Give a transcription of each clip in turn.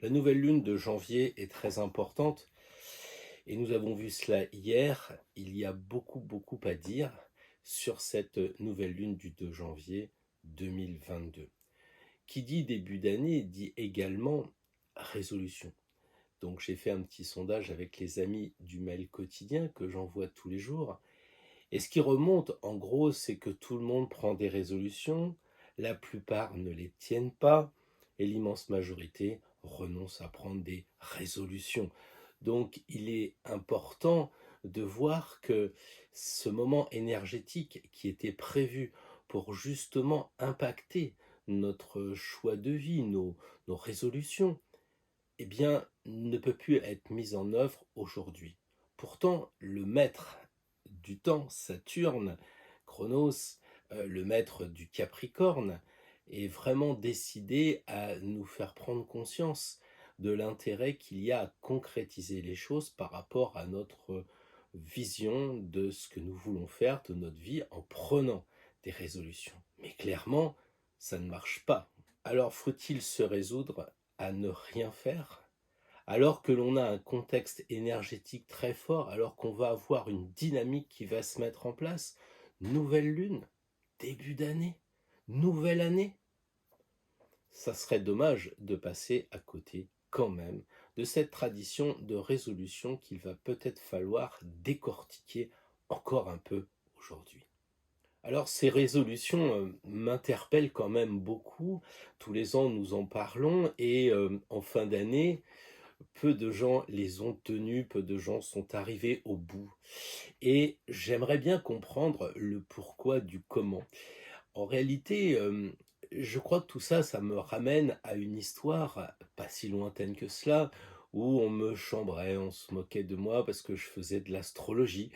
La nouvelle lune de janvier est très importante et nous avons vu cela hier. Il y a beaucoup à dire sur cette nouvelle lune du 2 janvier 2022. Qui dit début d'année dit également résolution. Donc j'ai fait un petit sondage avec les amis du mail quotidien que j'envoie tous les jours. Et ce qui remonte en gros, c'est que tout le monde prend des résolutions, la plupart ne les tiennent pas et l'immense majorité renonce à prendre des résolutions. Donc il est important de voir que ce moment énergétique qui était prévu pour justement impacter notre choix de vie, nos résolutions, eh bien, ne peut plus être mis en œuvre aujourd'hui. Pourtant, le maître du temps, Saturne, Chronos, le maître du Capricorne, est vraiment décidé à nous faire prendre conscience de l'intérêt qu'il y a à concrétiser les choses par rapport à notre vision de ce que nous voulons faire de notre vie en prenant des résolutions. Mais clairement, ça ne marche pas. Alors faut-il se résoudre à ne rien faire alors que l'on a un contexte énergétique très fort, alors qu'on va avoir une dynamique qui va se mettre en place? Nouvelle lune, début d'année, nouvelle année. Ça serait dommage de passer à côté quand même de cette tradition de résolution qu'il va peut-être falloir décortiquer encore un peu aujourd'hui. Alors ces résolutions m'interpellent quand même beaucoup. Tous les ans nous en parlons et en fin d'année, peu de gens les ont tenues, peu de gens sont arrivés au bout. Et j'aimerais bien comprendre le pourquoi du comment. En réalité, je crois que tout ça, ça me ramène à une histoire pas si lointaine que cela, où on me chambrait, on se moquait de moi parce que je faisais de l'astrologie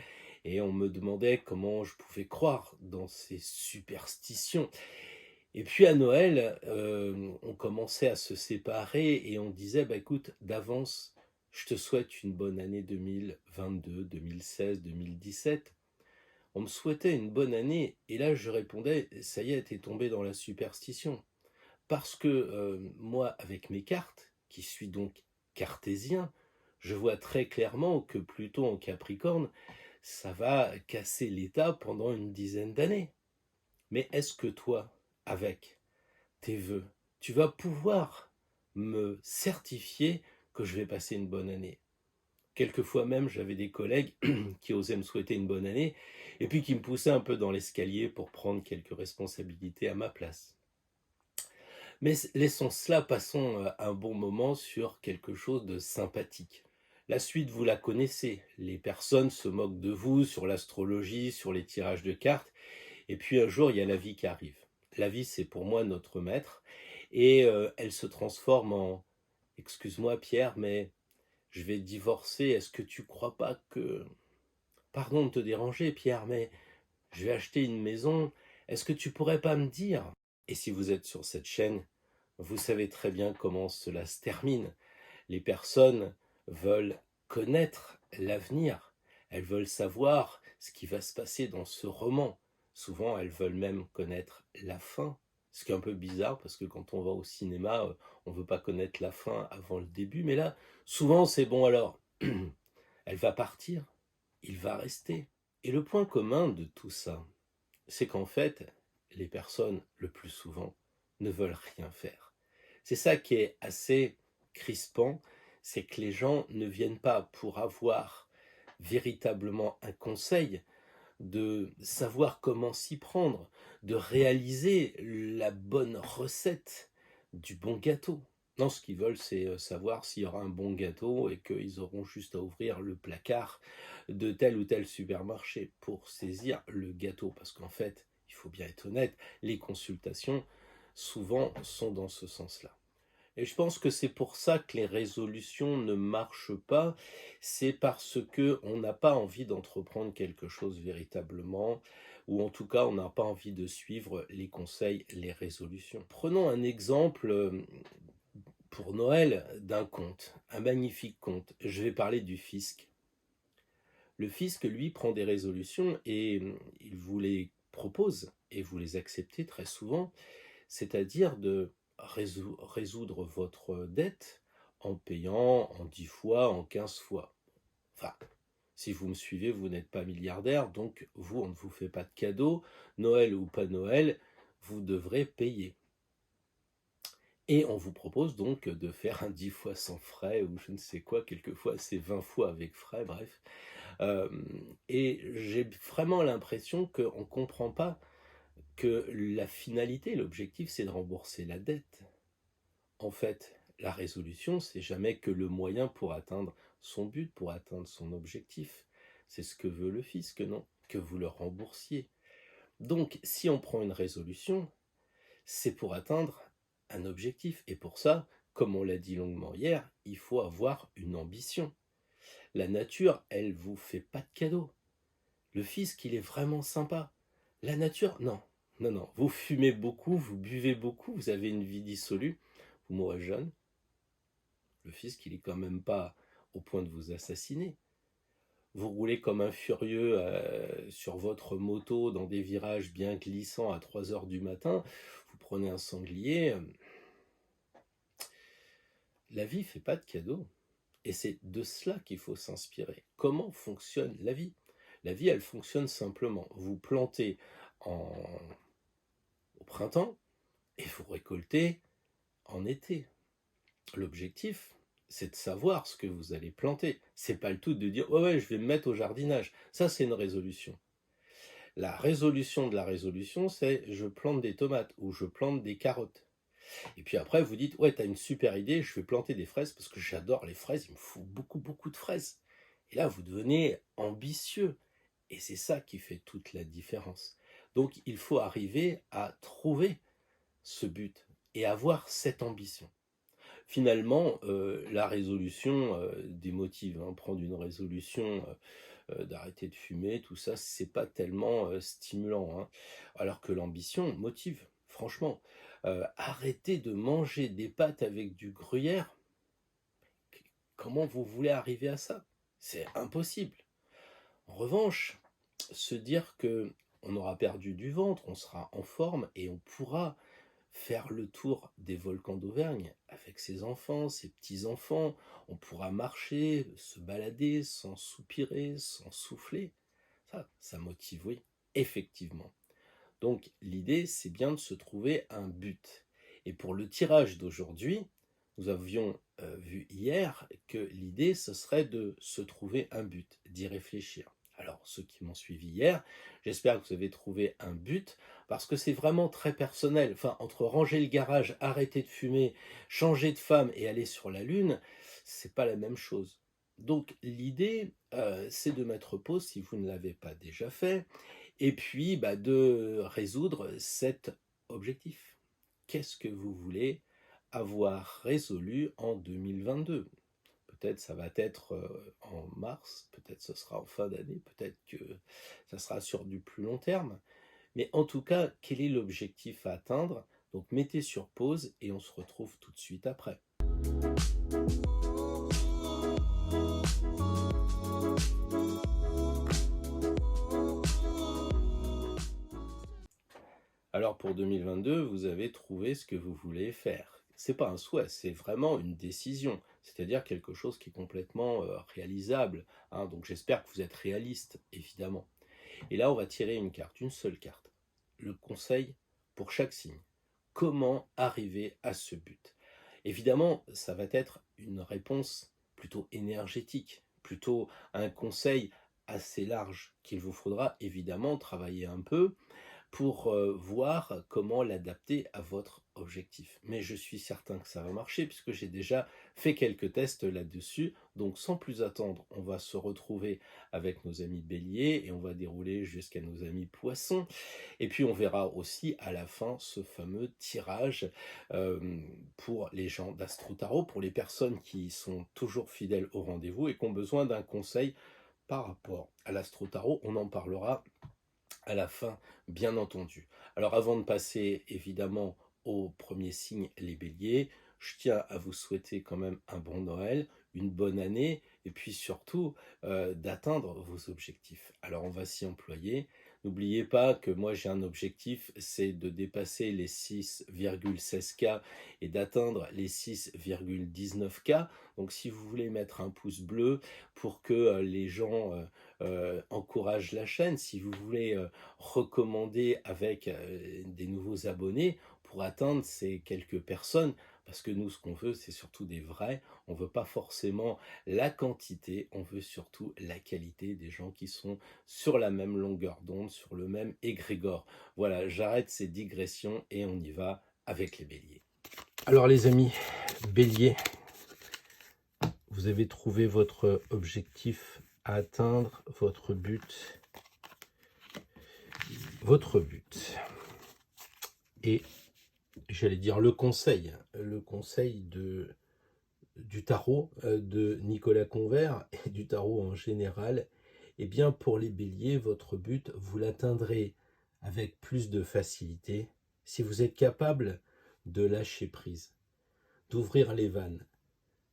et on me demandait comment je pouvais croire dans ces superstitions. Et puis à Noël, on commençait à se séparer et on disait: «Bah, écoute, d'avance, je te souhaite une bonne année 2022, 2016, 2017». On me souhaitait une bonne année et là je répondais: «Ça y est, tu tombé dans la superstition». Parce que, moi avec mes cartes, qui suis donc cartésien, je vois très clairement que Pluton en Capricorne, ça va casser l'état pendant une dizaine d'années. Mais est-ce que toi, avec tes vœux, tu vas pouvoir me certifier que je vais passer une bonne année? Quelquefois même, j'avais des collègues qui osaient me souhaiter une bonne année et puis qui me poussaient un peu dans l'escalier pour prendre quelques responsabilités à ma place. Mais laissons cela, passons un bon moment sur quelque chose de sympathique. La suite, vous la connaissez. Les personnes se moquent de vous sur l'astrologie, sur les tirages de cartes, et puis un jour, il y a la vie qui arrive. La vie, c'est pour moi notre maître, et elle se transforme en: «Excuse-moi Pierre, mais je vais divorcer, est-ce que tu crois pas que... Pardon de te déranger Pierre, mais je vais acheter une maison, est-ce que tu pourrais pas me dire?» Et si vous êtes sur cette chaîne, vous savez très bien comment cela se termine. Les personnes veulent connaître l'avenir, elles veulent savoir ce qui va se passer dans ce roman. Souvent, elles veulent même connaître la fin, ce qui est un peu bizarre parce que quand on va au cinéma, on ne veut pas connaître la fin avant le début, mais là, souvent c'est bon alors, elle va partir, il va rester. Et le point commun de tout ça, c'est qu'en fait, les personnes, le plus souvent, ne veulent rien faire. C'est ça qui est assez crispant, c'est que les gens ne viennent pas pour avoir véritablement un conseil, de savoir comment s'y prendre, de réaliser la bonne recette du bon gâteau. Non, ce qu'ils veulent, c'est savoir s'il y aura un bon gâteau et qu'ils auront juste à ouvrir le placard de tel ou tel supermarché pour saisir le gâteau. Parce qu'en fait, il faut bien être honnête, les consultations, souvent, sont dans ce sens-là. Et je pense que c'est pour ça que les résolutions ne marchent pas, c'est parce que on n'a pas envie d'entreprendre quelque chose véritablement, ou en tout cas on n'a pas envie de suivre les conseils, les résolutions. Prenons un exemple pour Noël d'un conte, un magnifique conte. Je vais parler du fisc. Le fisc, lui, prend des résolutions et il vous les propose, et vous les acceptez très souvent, c'est-à-dire de résoudre votre dette en payant en 10 fois, en 15 fois. Enfin, si vous me suivez, vous n'êtes pas milliardaire, donc vous, on ne vous fait pas de cadeau. Noël ou pas Noël, vous devrez payer. Et on vous propose donc de faire un 10 fois sans frais, ou je ne sais quoi, quelquefois c'est 20 fois avec frais, bref. Et j'ai vraiment l'impression qu'on ne comprend pas que la finalité, l'objectif, c'est de rembourser la dette. En fait, la résolution, c'est jamais que le moyen pour atteindre son but, pour atteindre son objectif. C'est ce que veut le fisc, non? Que vous le remboursiez. Donc, si on prend une résolution, c'est pour atteindre un objectif. Et pour ça, comme on l'a dit longuement hier, il faut avoir une ambition. La nature, elle vous fait pas de cadeau. Le fisc, il est vraiment sympa. La nature, non. Non, non. Vous fumez beaucoup, vous buvez beaucoup, vous avez une vie dissolue, vous mourrez jeune. Le fisc, il est quand même pas au point de vous assassiner. Vous roulez comme un furieux sur votre moto dans des virages bien glissants à 3 heures du matin, vous prenez un sanglier. La vie ne fait pas de cadeaux. Et c'est de cela qu'il faut s'inspirer. Comment fonctionne la vie? La vie, elle fonctionne simplement. Vous plantez au printemps et vous récoltez en été. L'objectif, c'est de savoir ce que vous allez planter. C'est pas le tout de dire ouais, je vais me mettre au jardinage. Ça, c'est une résolution. La résolution de la résolution, c'est je plante des tomates ou je plante des carottes. Et puis après, vous dites ouais, t'as une super idée, je vais planter des fraises parce que j'adore les fraises, il me faut beaucoup, beaucoup de fraises. Et là, vous devenez ambitieux. Et c'est ça qui fait toute la différence. Donc, il faut arriver à trouver ce but et avoir cette ambition. Finalement, la résolution démotive. Prendre une résolution d'arrêter de fumer, tout ça, c'est pas tellement stimulant. Alors que l'ambition motive, franchement. Arrêter de manger des pâtes avec du gruyère, comment vous voulez arriver à ça? C'est impossible. En revanche, se dire que on aura perdu du ventre, on sera en forme et on pourra faire le tour des volcans d'Auvergne avec ses enfants, ses petits-enfants, on pourra marcher, se balader sans soupirer, sans souffler. Ça motive, oui, effectivement. Donc l'idée, c'est bien de se trouver un but. Et pour le tirage d'aujourd'hui, nous avions vu hier que l'idée, ce serait de se trouver un but, d'y réfléchir. Alors, ceux qui m'ont suivi hier, j'espère que vous avez trouvé un but, parce que c'est vraiment très personnel. Enfin, entre ranger le garage, arrêter de fumer, changer de femme et aller sur la Lune, c'est pas la même chose. Donc, l'idée, c'est de mettre pause si vous ne l'avez pas déjà fait, et puis de résoudre cet objectif. Qu'est-ce que vous voulez avoir résolu en 2022? Peut-être ça va être en mars, peut-être ce sera en fin d'année, peut-être que ça sera sur du plus long terme. Mais en tout cas, quel est l'objectif à atteindre? Donc mettez sur pause et on se retrouve tout de suite après. Alors pour 2022, vous avez trouvé ce que vous voulez faire. C'est pas un souhait, c'est vraiment une décision, c'est-à-dire quelque chose qui est complètement réalisable. Donc j'espère que vous êtes réaliste, évidemment. Et là, on va tirer une carte, une seule carte. Le conseil pour chaque signe. Comment arriver à ce but? Évidemment, ça va être une réponse plutôt énergétique, plutôt un conseil assez large qu'il vous faudra évidemment travailler un peu pour voir comment l'adapter à votre objectif. Mais je suis certain que ça va marcher puisque j'ai déjà fait quelques tests là-dessus. Donc sans plus attendre, on va se retrouver avec nos amis Bélier et on va dérouler jusqu'à nos amis Poissons. Et puis on verra aussi à la fin ce fameux tirage pour les gens d'Astro Tarot, pour les personnes qui sont toujours fidèles au rendez-vous et qui ont besoin d'un conseil par rapport à l'Astro Tarot. On en parlera à la fin, bien entendu. Alors avant de passer évidemment au premier signe, les béliers, je tiens à vous souhaiter quand même un bon Noël, une bonne année, et puis surtout d'atteindre vos objectifs. Alors on va s'y employer. N'oubliez pas que moi j'ai un objectif, c'est de dépasser les 6,16K et d'atteindre les 6,19K. Donc si vous voulez mettre un pouce bleu pour que les gens encouragent la chaîne, si vous voulez recommander avec des nouveaux abonnés pour atteindre ces quelques personnes, parce que nous ce qu'on veut c'est surtout des vrais, on veut pas forcément la quantité, on veut surtout la qualité des gens qui sont sur la même longueur d'onde, sur le même égrégore. Voilà, j'arrête ces digressions et on y va avec les béliers. Alors les amis, bélier, vous avez trouvé votre objectif à atteindre, votre but. Et j'allais dire le conseil du tarot de Nicolas Convert et du tarot en général, eh bien pour les béliers, votre but, vous l'atteindrez avec plus de facilité si vous êtes capable de lâcher prise, d'ouvrir les vannes.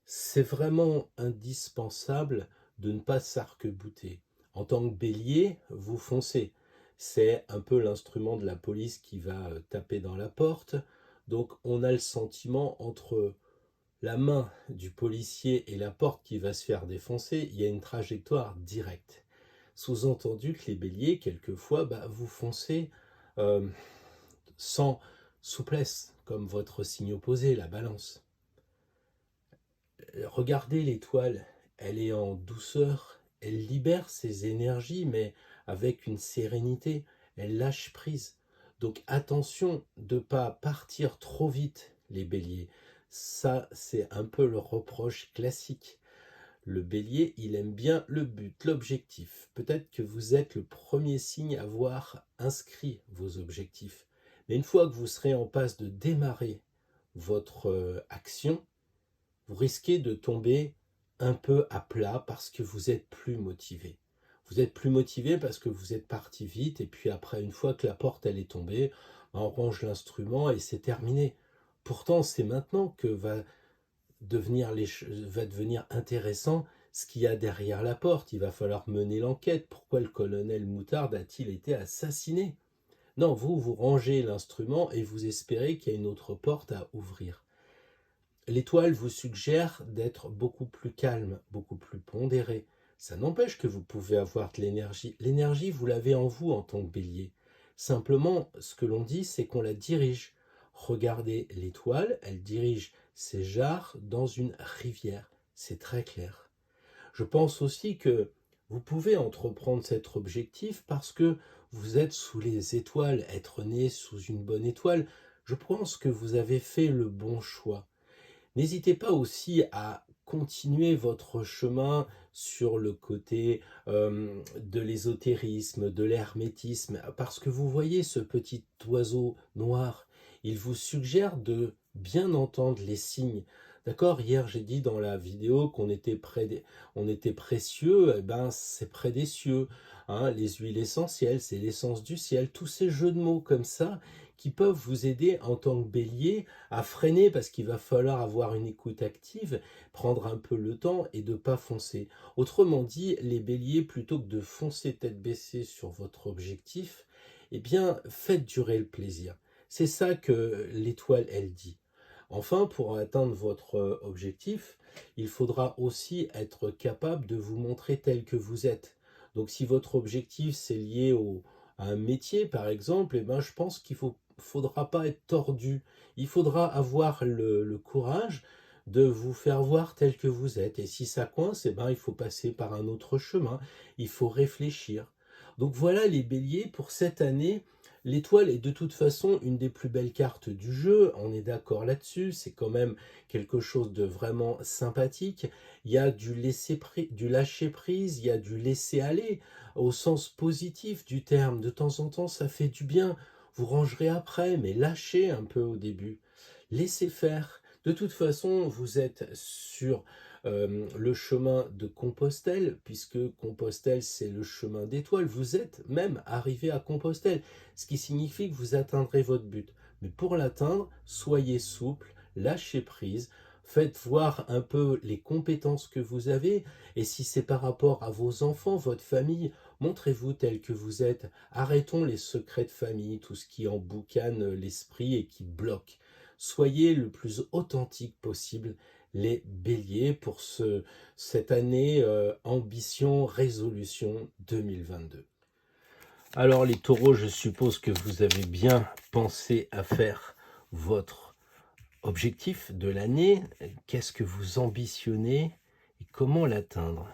C'est vraiment indispensable de ne pas s'arc-bouter. En tant que bélier, vous foncez. C'est un peu l'instrument de la police qui va taper dans la porte. Donc on a le sentiment entre la main du policier et la porte qui va se faire défoncer, il y a une trajectoire directe. Sous-entendu que les béliers, quelquefois, vous foncez sans souplesse, comme votre signe opposé, la balance. Regardez l'étoile, elle est en douceur, elle libère ses énergies, mais avec une sérénité, elle lâche prise. Donc attention de ne pas partir trop vite, les béliers. Ça, c'est un peu le reproche classique. Le bélier, il aime bien le but, l'objectif. Peut-être que vous êtes le premier signe à avoir inscrit vos objectifs. Mais une fois que vous serez en passe de démarrer votre action, vous risquez de tomber un peu à plat parce que vous êtes plus motivé. Vous êtes plus motivé parce que vous êtes parti vite et puis après, une fois que la porte elle est tombée, on range l'instrument et c'est terminé. Pourtant, c'est maintenant que va devenir intéressant ce qu'il y a derrière la porte. Il va falloir mener l'enquête. Pourquoi le colonel Moutarde a-t-il été assassiné? Non, vous rangez l'instrument et vous espérez qu'il y a une autre porte à ouvrir. L'étoile vous suggère d'être beaucoup plus calme, beaucoup plus pondéré. Ça n'empêche que vous pouvez avoir de l'énergie. L'énergie, vous l'avez en vous en tant que bélier. Simplement, ce que l'on dit, c'est qu'on la dirige. Regardez l'étoile, elle dirige ses jarres dans une rivière. C'est très clair. Je pense aussi que vous pouvez entreprendre cet objectif parce que vous êtes sous les étoiles, être né sous une bonne étoile. Je pense que vous avez fait le bon choix. N'hésitez pas aussi à continuer votre chemin sur le côté de l'ésotérisme, de l'hermétisme, parce que vous voyez ce petit oiseau noir, il vous suggère de bien entendre les signes. D'accord, hier j'ai dit dans la vidéo qu'on était on était précieux, c'est près des cieux. Hein, les huiles essentielles, c'est l'essence du ciel. Tous ces jeux de mots comme ça qui peuvent vous aider en tant que bélier à freiner parce qu'il va falloir avoir une écoute active, prendre un peu le temps et de ne pas foncer. Autrement dit, les béliers, plutôt que de foncer tête baissée sur votre objectif, eh bien, faites durer le plaisir. C'est ça que l'étoile, elle dit. Enfin, pour atteindre votre objectif, il faudra aussi être capable de vous montrer tel que vous êtes. Donc, si votre objectif, c'est lié à un métier, par exemple, je pense qu'il faudra pas être tordu. Il faudra avoir le courage de vous faire voir tel que vous êtes. Et si ça coince, il faut passer par un autre chemin. Il faut réfléchir. Donc voilà les béliers pour cette année. L'étoile est de toute façon une des plus belles cartes du jeu, on est d'accord là-dessus, c'est quand même quelque chose de vraiment sympathique. Il y a du lâcher prise, il y a du laisser aller, au sens positif du terme. De temps en temps, ça fait du bien. Vous rangerez après, mais lâchez un peu au début. Laissez faire. De toute façon, vous êtes sur le chemin de Compostelle, puisque Compostelle, c'est le chemin d'étoile. Vous êtes même arrivé à Compostelle, ce qui signifie que vous atteindrez votre but. Mais pour l'atteindre, soyez souple, lâchez prise, faites voir un peu les compétences que vous avez, et si c'est par rapport à vos enfants, votre famille, Montrez-vous tel que vous êtes. Arrêtons les secrets de famille, tout ce qui emboucane l'esprit et qui bloque. Soyez le plus authentique possible, les béliers, pour cette année ambition, résolution 2022. Alors les taureaux, je suppose que vous avez bien pensé à faire votre objectif de l'année. Qu'est-ce que vous ambitionnez et comment l'atteindre?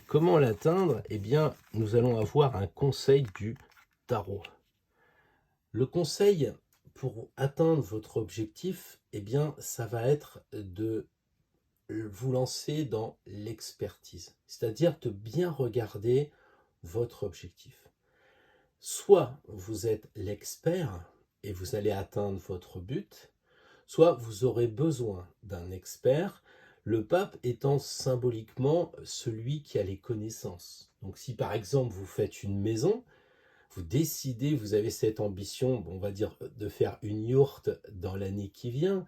Comment l'atteindre? Eh bien, nous allons avoir un conseil du tarot. Le conseil pour atteindre votre objectif, eh bien, ça va être de vous lancer dans l'expertise, c'est-à-dire de bien regarder votre objectif. Soit vous êtes l'expert et vous allez atteindre votre but, soit vous aurez besoin d'un expert, le pape étant symboliquement celui qui a les connaissances. Donc si par exemple vous faites une maison, vous décidez, vous avez cette ambition, on va dire, de faire une yourte dans l'année qui vient,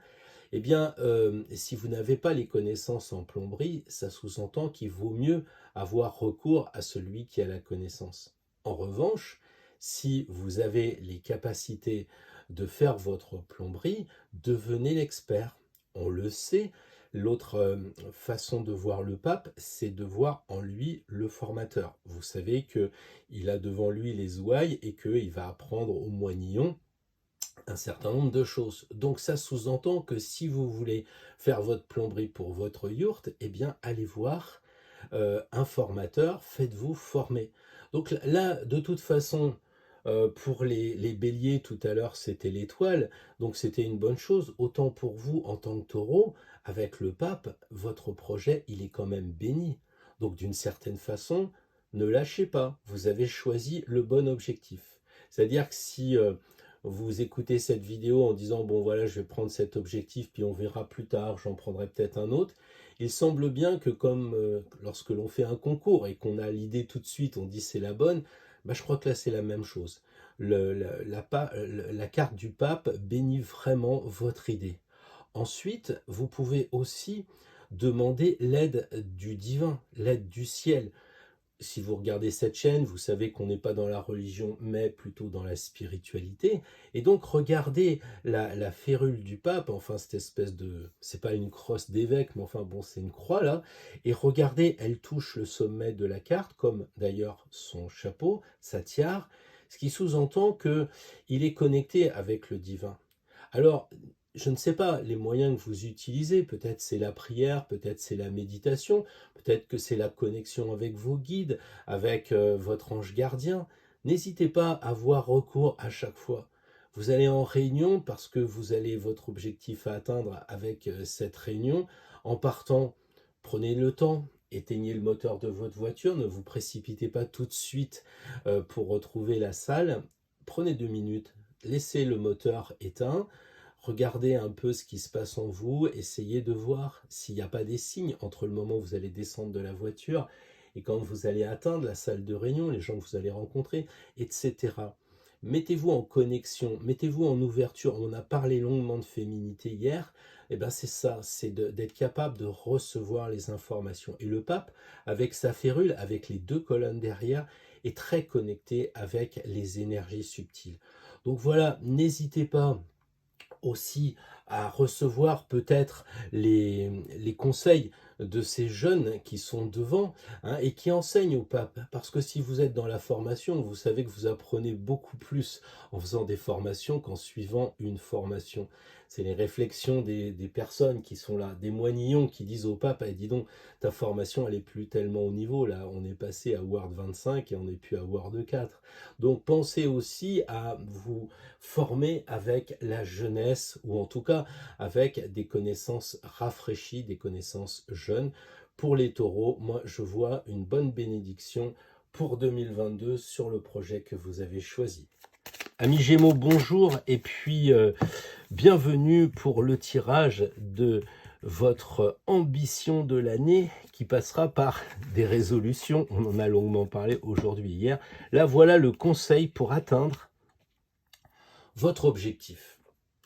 eh bien, si vous n'avez pas les connaissances en plomberie, ça sous-entend qu'il vaut mieux avoir recours à celui qui a la connaissance. En revanche, si vous avez les capacités de faire votre plomberie, devenez l'expert. On le sait, l'autre façon de voir le pape, c'est de voir en lui le formateur. Vous savez qu'il a devant lui les ouailles et qu'il va apprendre au moinillon un certain nombre de choses. Donc ça sous-entend que si vous voulez faire votre plomberie pour votre yourte, eh bien allez voir un formateur, faites-vous former. Donc là, de toute façon, pour les béliers, tout à l'heure, c'était l'étoile, donc c'était une bonne chose. Autant pour vous, en tant que taureau, avec le pape, votre projet, il est quand même béni. Donc d'une certaine façon, ne lâchez pas, vous avez choisi le bon objectif. C'est-à-dire que si vous écoutez cette vidéo en disant, bon voilà, je vais prendre cet objectif, puis on verra plus tard, j'en prendrai peut-être un autre, il semble bien que comme lorsque l'on fait un concours et qu'on a l'idée tout de suite, on dit c'est la bonne, bah, je crois que là c'est la même chose. La carte du pape bénit vraiment votre idée. Ensuite, vous pouvez aussi demander l'aide du divin, l'aide du ciel. Si vous regardez cette chaîne, vous savez qu'on n'est pas dans la religion, mais plutôt dans la spiritualité. Et donc, regardez la férule du pape, enfin, cette espèce de... C'est pas une crosse d'évêque, mais enfin, bon, c'est une croix, là. Et regardez, elle touche le sommet de la carte, comme d'ailleurs son chapeau, sa tiare, ce qui sous-entend qu'il est connecté avec le divin. Alors, je ne sais pas les moyens que vous utilisez, peut-être c'est la prière, peut-être c'est la méditation, peut-être que c'est la connexion avec vos guides, avec votre ange gardien. N'hésitez pas à avoir recours à chaque fois. Vous allez en réunion parce que vous avez votre objectif à atteindre avec cette réunion. En partant, prenez le temps, éteignez le moteur de votre voiture, ne vous précipitez pas tout de suite pour retrouver la salle. Prenez 2 minutes, laissez le moteur éteint. Regardez un peu ce qui se passe en vous, essayez de voir s'il n'y a pas des signes entre le moment où vous allez descendre de la voiture et quand vous allez atteindre la salle de réunion, les gens que vous allez rencontrer, etc. Mettez-vous en connexion, mettez-vous en ouverture. On a parlé longuement de féminité hier, et ben c'est ça, c'est d'être capable de recevoir les informations. Et le pape, avec sa férule, avec les 2 colonnes derrière, est très connecté avec les énergies subtiles. Donc voilà, n'hésitez pas aussi à recevoir peut-être les conseils de ces jeunes qui sont devant et qui enseignent au pape. Parce que si vous êtes dans la formation, vous savez que vous apprenez beaucoup plus en faisant des formations qu'en suivant une formation. C'est les réflexions des personnes qui sont là, des moignillons qui disent au pape, eh, dis donc, ta formation elle est plus tellement au niveau, là on est passé à Word 25 et on n'est plus à Word 4. Donc pensez aussi à vous former avec la jeunesse, ou en tout cas avec des connaissances rafraîchies, des connaissances jeunes. Pour les taureaux, moi je vois une bonne bénédiction pour 2022 sur le projet que vous avez choisi. Amis Gémeaux, bonjour et puis bienvenue pour le tirage de votre ambition de l'année qui passera par des résolutions. On en a longuement parlé aujourd'hui, hier. Là, voilà le conseil pour atteindre votre objectif.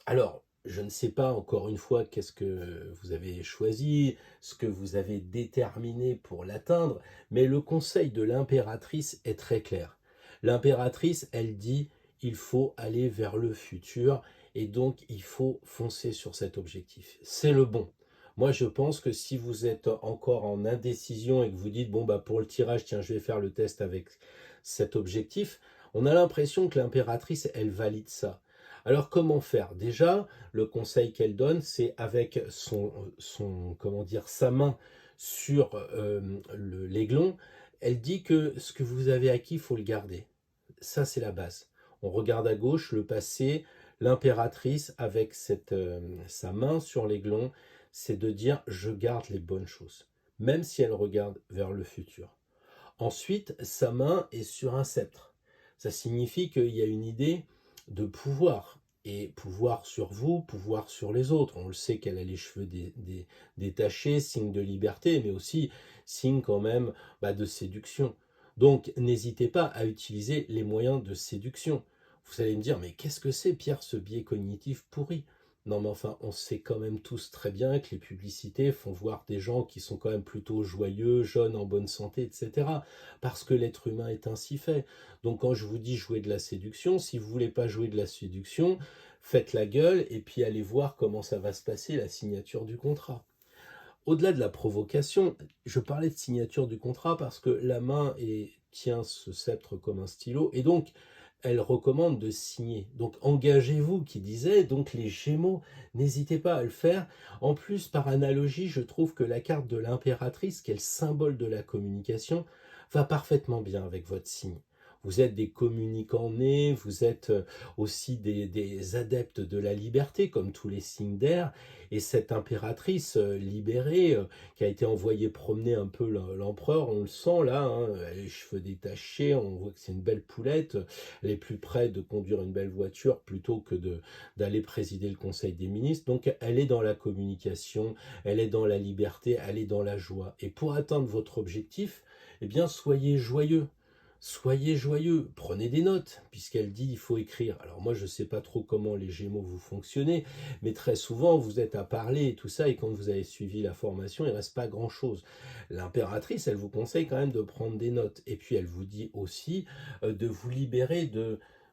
Alors, Je ne sais pas encore une fois qu'est-ce que vous avez choisi, ce que vous avez déterminé pour l'atteindre, mais le conseil de l'impératrice est très clair. L'impératrice, elle dit, il faut aller vers le futur et donc il faut foncer sur cet objectif. C'est le bon. Moi, je pense que si vous êtes encore en indécision et que vous dites, bon, bah, pour le tirage, tiens, je vais faire le test avec cet objectif, on a l'impression que l'impératrice, elle valide ça. Alors comment faire? Déjà, le conseil qu'elle donne, c'est avec comment dire, sa main sur l'aiglon, elle dit que ce que vous avez acquis, il faut le garder. Ça, c'est la base. On regarde à gauche le passé, l'impératrice avec sa main sur l'aiglon, c'est de dire je garde les bonnes choses, même si elle regarde vers le futur. Ensuite, sa main est sur un sceptre. Ça signifie qu'il y a une idée de pouvoir. Et pouvoir sur vous, pouvoir sur les autres. On le sait qu'elle a les cheveux détachés, signe de liberté, mais aussi signe quand même de séduction. Donc n'hésitez pas à utiliser les moyens de séduction. Vous allez me dire, mais qu'est-ce que c'est, Pierre, ce biais cognitif pourri? Non, mais enfin, on sait quand même tous très bien que les publicités font voir des gens qui sont quand même plutôt joyeux, jeunes, en bonne santé, etc. Parce que l'être humain est ainsi fait. Donc quand je vous dis jouer de la séduction, si vous voulez pas jouer de la séduction, faites la gueule et puis allez voir comment ça va se passer, la signature du contrat. Au-delà de la provocation, je parlais de signature du contrat parce que la main tient ce sceptre comme un stylo et donc elle recommande de signer. Donc engagez-vous, qui disait, donc les Gémeaux, n'hésitez pas à le faire. En plus, par analogie, je trouve que la carte de l'impératrice, qui est le symbole de la communication, va parfaitement bien avec votre signe. Vous êtes des communicants nés, vous êtes aussi des adeptes de la liberté, comme tous les signes d'air, et cette impératrice libérée, qui a été envoyée promener un peu l'empereur, on le sent là, hein, elle a les cheveux détachés, on voit que c'est une belle poulette, elle est plus près de conduire une belle voiture plutôt que d'aller présider le Conseil des ministres. Donc elle est dans la communication, elle est dans la liberté, elle est dans la joie. Et pour atteindre votre objectif, eh bien soyez joyeux. Soyez joyeux, prenez des notes, puisqu'elle dit il faut écrire. Alors moi je ne sais pas trop comment les Gémeaux vous fonctionnez, mais très souvent vous êtes à parler et tout ça, et quand vous avez suivi la formation, il ne reste pas grand-chose. L'impératrice, elle vous conseille quand même de prendre des notes, et puis elle vous dit aussi de vous libérer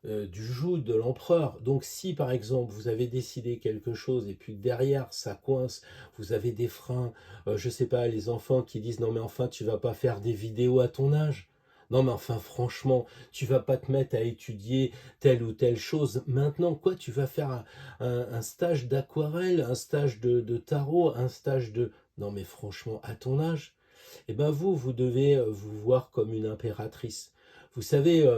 du joug de l'empereur. Donc si par exemple vous avez décidé quelque chose et puis derrière ça coince, vous avez des freins, je sais pas, les enfants qui disent non mais enfin tu vas pas faire des vidéos à ton âge. Non mais enfin franchement, tu vas pas te mettre à étudier telle ou telle chose. Maintenant, quoi, tu vas faire un stage d'aquarelle, un stage de tarot, un stage de... Non mais franchement, à ton âge, eh ben vous devez vous voir comme une impératrice. Vous savez,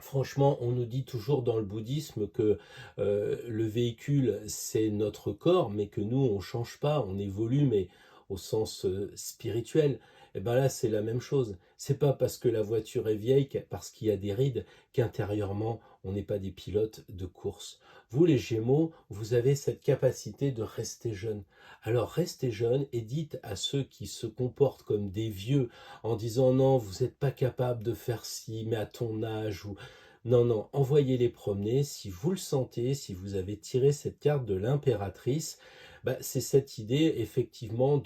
franchement, on nous dit toujours dans le bouddhisme que le véhicule, c'est notre corps, mais que nous, on ne change pas, on évolue, mais au sens spirituel. Et bien là, c'est la même chose. C'est pas parce que la voiture est vieille, parce qu'il y a des rides, qu'intérieurement, on n'est pas des pilotes de course. Vous, les Gémeaux, vous avez cette capacité de rester jeune. Alors restez jeune et dites à ceux qui se comportent comme des vieux en disant non, vous n'êtes pas capable de faire ci, mais à ton âge, ou non, non, envoyez-les promener. Si vous le sentez, si vous avez tiré cette carte de l'impératrice, c'est cette idée effectivement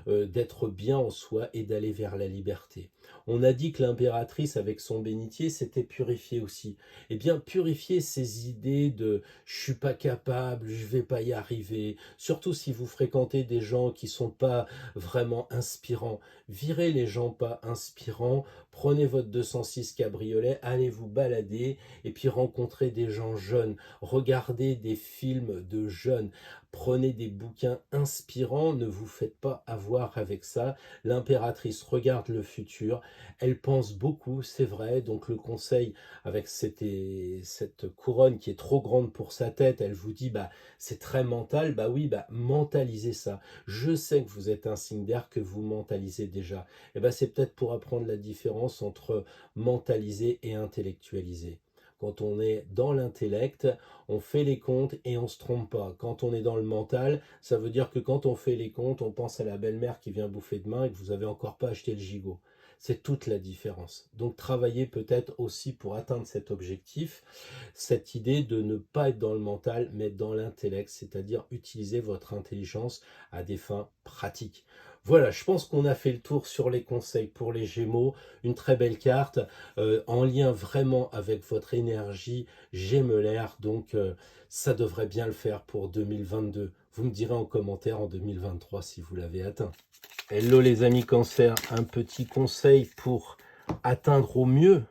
d'être bien en soi et d'aller vers la liberté. On a dit que l'impératrice avec son bénitier s'était purifiée aussi. Eh bien, purifier ces idées de je suis pas capable, je vais pas y arriver, surtout si vous fréquentez des gens qui sont pas vraiment inspirants. Virez les gens pas inspirants, prenez votre 206 cabriolet, allez vous balader et puis rencontrez des gens jeunes, regardez des films de jeunes, prenez des bouquins inspirants, ne vous faites pas avoir avec ça. L'impératrice regarde le futur, elle pense beaucoup, c'est vrai, donc le conseil avec cette couronne qui est trop grande pour sa tête, elle vous dit c'est très mental, oui, mentalisez ça. Je sais que vous êtes un signe d'air, que vous mentalisez déjà. Et c'est peut-être pour apprendre la différence entre mentaliser et intellectualiser. Quand on est dans l'intellect, on fait les comptes et on ne se trompe pas. Quand on est dans le mental, ça veut dire que quand on fait les comptes, on pense à la belle-mère qui vient bouffer demain et que vous n'avez encore pas acheté le gigot. C'est toute la différence. Donc travaillez peut-être aussi pour atteindre cet objectif, cette idée de ne pas être dans le mental, mais dans l'intellect, c'est-à-dire utiliser votre intelligence à des fins pratiques. Voilà, je pense qu'on a fait le tour sur les conseils pour les Gémeaux. Une très belle carte, en lien vraiment avec votre énergie gémellaire. Donc, ça devrait bien le faire pour 2022. Vous me direz en commentaire en 2023 si vous l'avez atteint. Hello les amis Cancer, un petit conseil pour atteindre au mieux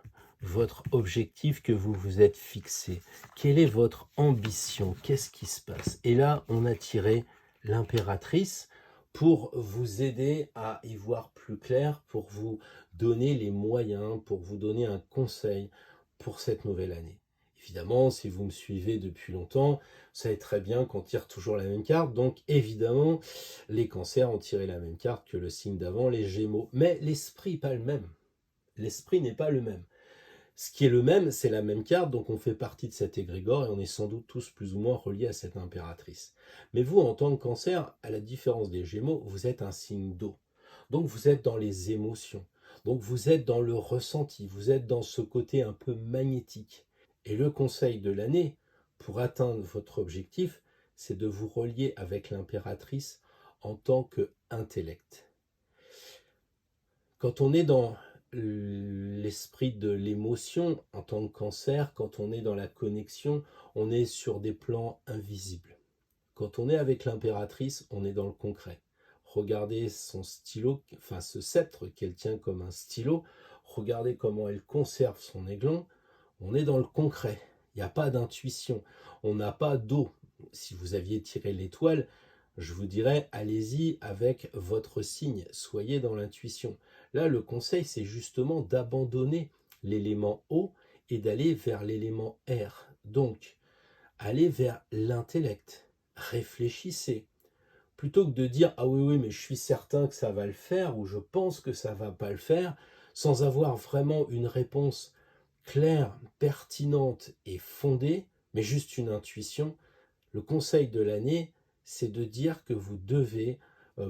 votre objectif que vous vous êtes fixé. Quelle est votre ambition? Qu'est-ce qui se passe? Et là, on a tiré l'impératrice pour vous aider à y voir plus clair, pour vous donner les moyens, pour vous donner un conseil pour cette nouvelle année. Évidemment, si vous me suivez depuis longtemps, vous savez très bien qu'on tire toujours la même carte. Donc, évidemment, les cancers ont tiré la même carte que le signe d'avant, les Gémeaux. Mais l'esprit n'est pas le même. L'esprit n'est pas le même. Ce qui est le même, c'est la même carte, donc on fait partie de cet égrégore et on est sans doute tous plus ou moins reliés à cette impératrice. Mais vous, en tant que Cancer, à la différence des Gémeaux, vous êtes un signe d'eau. Donc vous êtes dans les émotions. Donc vous êtes dans le ressenti. Vous êtes dans ce côté un peu magnétique. Et le conseil de l'année, pour atteindre votre objectif, c'est de vous relier avec l'impératrice en tant qu'intellect. Quand on est dans l'esprit de l'émotion en tant que Cancer, quand on est dans la connexion, on est sur des plans invisibles. Quand on est avec l'impératrice, on est dans le concret. Regardez son stylo, enfin ce sceptre qu'elle tient comme un stylo, regardez comment elle conserve son aiglon, on est dans le concret. Il n'y a pas d'intuition, on n'a pas d'eau. Si vous aviez tiré l'étoile, je vous dirais, allez-y avec votre signe, soyez dans l'intuition. Là, le conseil, c'est justement d'abandonner l'élément eau et d'aller vers l'élément air. Donc, allez vers l'intellect, réfléchissez. Plutôt que de dire « Ah oui, oui, mais je suis certain que ça va le faire » ou « Je pense que ça va pas le faire », sans avoir vraiment une réponse claire, pertinente et fondée, mais juste une intuition, le conseil de l'année, c'est de dire que vous devez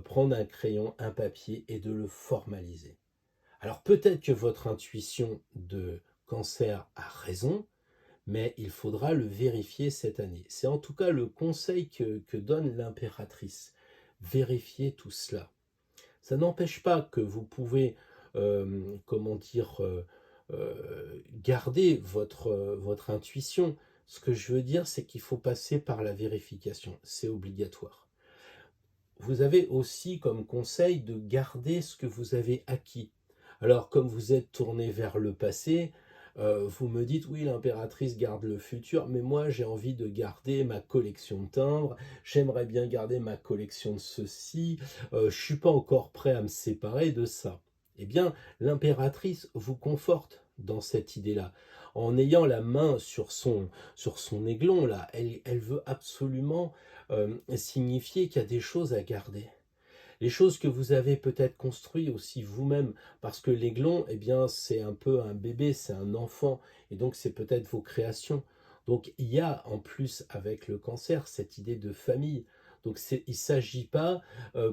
prendre un crayon, un papier et de le formaliser. Alors peut-être que votre intuition de Cancer a raison, mais il faudra le vérifier cette année. C'est en tout cas le conseil que donne l'impératrice. Vérifiez tout cela. Ça n'empêche pas que vous pouvez, garder votre intuition. Ce que je veux dire, c'est qu'il faut passer par la vérification. C'est obligatoire. Vous avez aussi comme conseil de garder ce que vous avez acquis. Alors, comme vous êtes tourné vers le passé, vous me dites, oui, l'impératrice garde le futur, mais moi, j'ai envie de garder ma collection de timbres, j'aimerais bien garder ma collection de ceci, je ne suis pas encore prêt à me séparer de ça. Eh bien, l'impératrice vous conforte dans cette idée-là. En ayant la main sur son aiglon, là, elle veut absolument signifier qu'il y a des choses à garder. Les choses que vous avez peut-être construites aussi vous-même, parce que l'aiglon, eh bien, c'est un peu un bébé, c'est un enfant, et donc c'est peut-être vos créations. Donc il y a en plus avec le Cancer cette idée de famille. Donc il ne s'agit pas,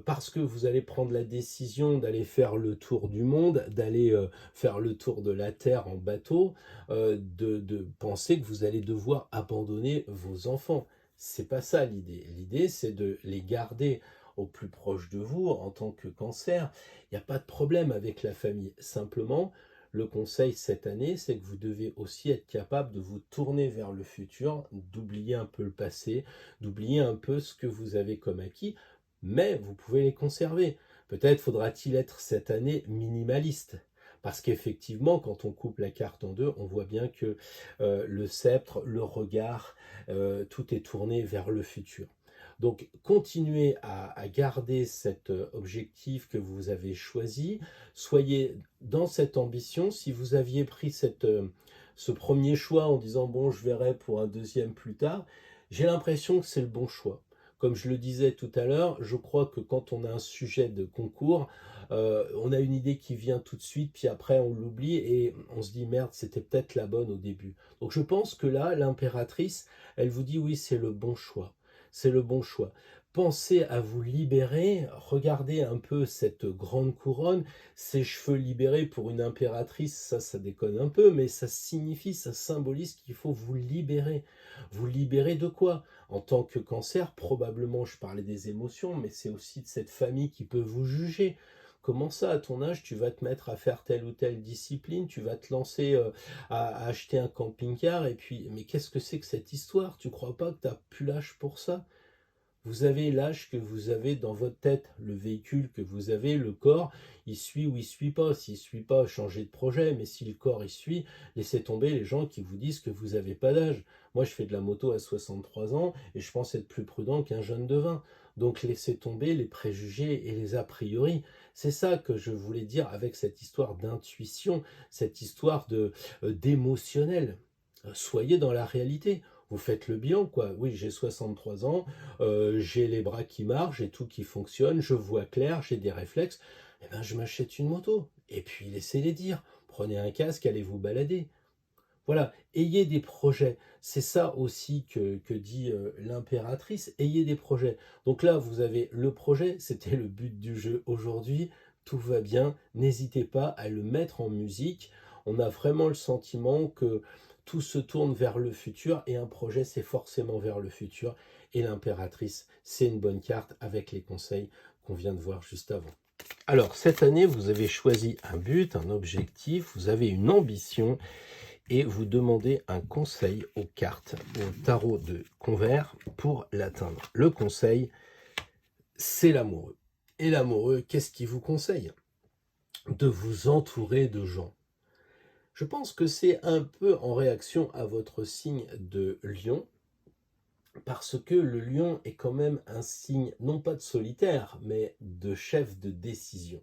parce que vous allez prendre la décision d'aller faire le tour du monde, d'aller faire le tour de la Terre en bateau, de penser que vous allez devoir abandonner vos enfants. C'est pas ça l'idée. L'idée, c'est de les garder au plus proche de vous en tant que Cancer. Il n'y a pas de problème avec la famille. Simplement, le conseil cette année, c'est que vous devez aussi être capable de vous tourner vers le futur, d'oublier un peu le passé, d'oublier un peu ce que vous avez comme acquis, mais vous pouvez les conserver. Peut-être faudra-t-il être cette année minimaliste. Parce qu'effectivement, quand on coupe la carte en deux, on voit bien que le sceptre, le regard, tout est tourné vers le futur. Donc, continuez à garder cet objectif que vous avez choisi. Soyez dans cette ambition. Si vous aviez pris ce premier choix en disant « bon, je verrai pour un deuxième plus tard », j'ai l'impression que c'est le bon choix. Comme je le disais tout à l'heure, je crois que quand on a un sujet de concours, on a une idée qui vient tout de suite, puis après on l'oublie et on se dit « merde, c'était peut-être la bonne au début ». Donc je pense que là, l'impératrice, elle vous dit « oui, c'est le bon choix ». C'est le bon choix. Pensez à vous libérer, regardez un peu cette grande couronne, ses cheveux libérés pour une impératrice, ça déconne un peu, mais ça signifie, ça symbolise qu'il faut vous libérer. Vous libérer de quoi? En tant que Cancer, probablement, je parlais des émotions, mais c'est aussi de cette famille qui peut vous juger. Comment ça, à ton âge, tu vas te mettre à faire telle ou telle discipline, tu vas te lancer à acheter un camping-car, et puis, mais qu'est-ce que c'est que cette histoire? Tu crois pas que tu n'as plus l'âge pour ça? Vous avez l'âge que vous avez dans votre tête, le véhicule que vous avez, le corps, il suit ou il suit pas. S'il suit pas, changez de projet, mais si le corps il suit, laissez tomber les gens qui vous disent que vous n'avez pas d'âge. Moi, je fais de la moto à 63 ans et je pense être plus prudent qu'un jeune de 20. Donc laissez tomber les préjugés et les a priori. C'est ça que je voulais dire avec cette histoire d'intuition, cette histoire d'émotionnel. Soyez dans la réalité. Vous faites le bilan, quoi. Oui, j'ai 63 ans, j'ai les bras qui marchent, j'ai tout qui fonctionne, je vois clair, j'ai des réflexes. Eh ben, je m'achète une moto. Et puis, laissez-les dire. Prenez un casque, allez vous balader. Voilà, ayez des projets. C'est ça aussi que dit l'impératrice, ayez des projets. Donc là, vous avez le projet, c'était le but du jeu aujourd'hui. Tout va bien, n'hésitez pas à le mettre en musique. On a vraiment le sentiment que tout se tourne vers le futur et un projet, c'est forcément vers le futur. Et l'impératrice, c'est une bonne carte avec les conseils qu'on vient de voir juste avant. Alors, cette année, vous avez choisi un but, un objectif, vous avez une ambition et vous demandez un conseil aux cartes, au tarot de Convert pour l'atteindre. Le conseil, c'est l'amoureux. Et l'amoureux, qu'est-ce qu'il vous conseille? De vous entourer de gens. Je pense que c'est un peu en réaction à votre signe de Lion, parce que le Lion est quand même un signe, non pas de solitaire, mais de chef de décision.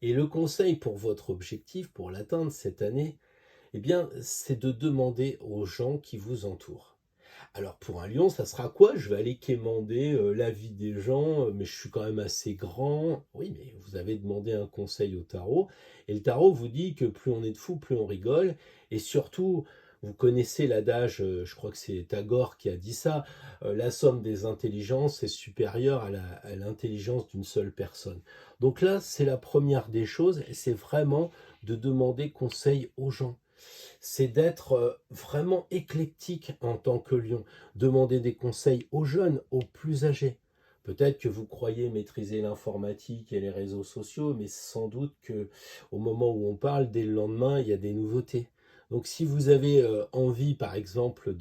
Et le conseil pour votre objectif, pour l'atteindre cette année, eh bien, c'est de demander aux gens qui vous entourent. Alors pour un lion, ça sera quoi? Je vais aller quémander l'avis des gens, mais je suis quand même assez grand. Oui, mais vous avez demandé un conseil au tarot, et le tarot vous dit que plus on est de fous, plus on rigole, et surtout, vous connaissez l'adage, je crois que c'est Tagore qui a dit ça, la somme des intelligences est supérieure à l'intelligence d'une seule personne. Donc là, c'est la première des choses, et c'est vraiment de demander conseil aux gens. C'est d'être vraiment éclectique en tant que lion. Demander des conseils aux jeunes, aux plus âgés. Peut-être que vous croyez maîtriser l'informatique et les réseaux sociaux, mais sans doute que au moment où on parle, dès le lendemain, il y a des nouveautés. Donc si vous avez envie, par exemple,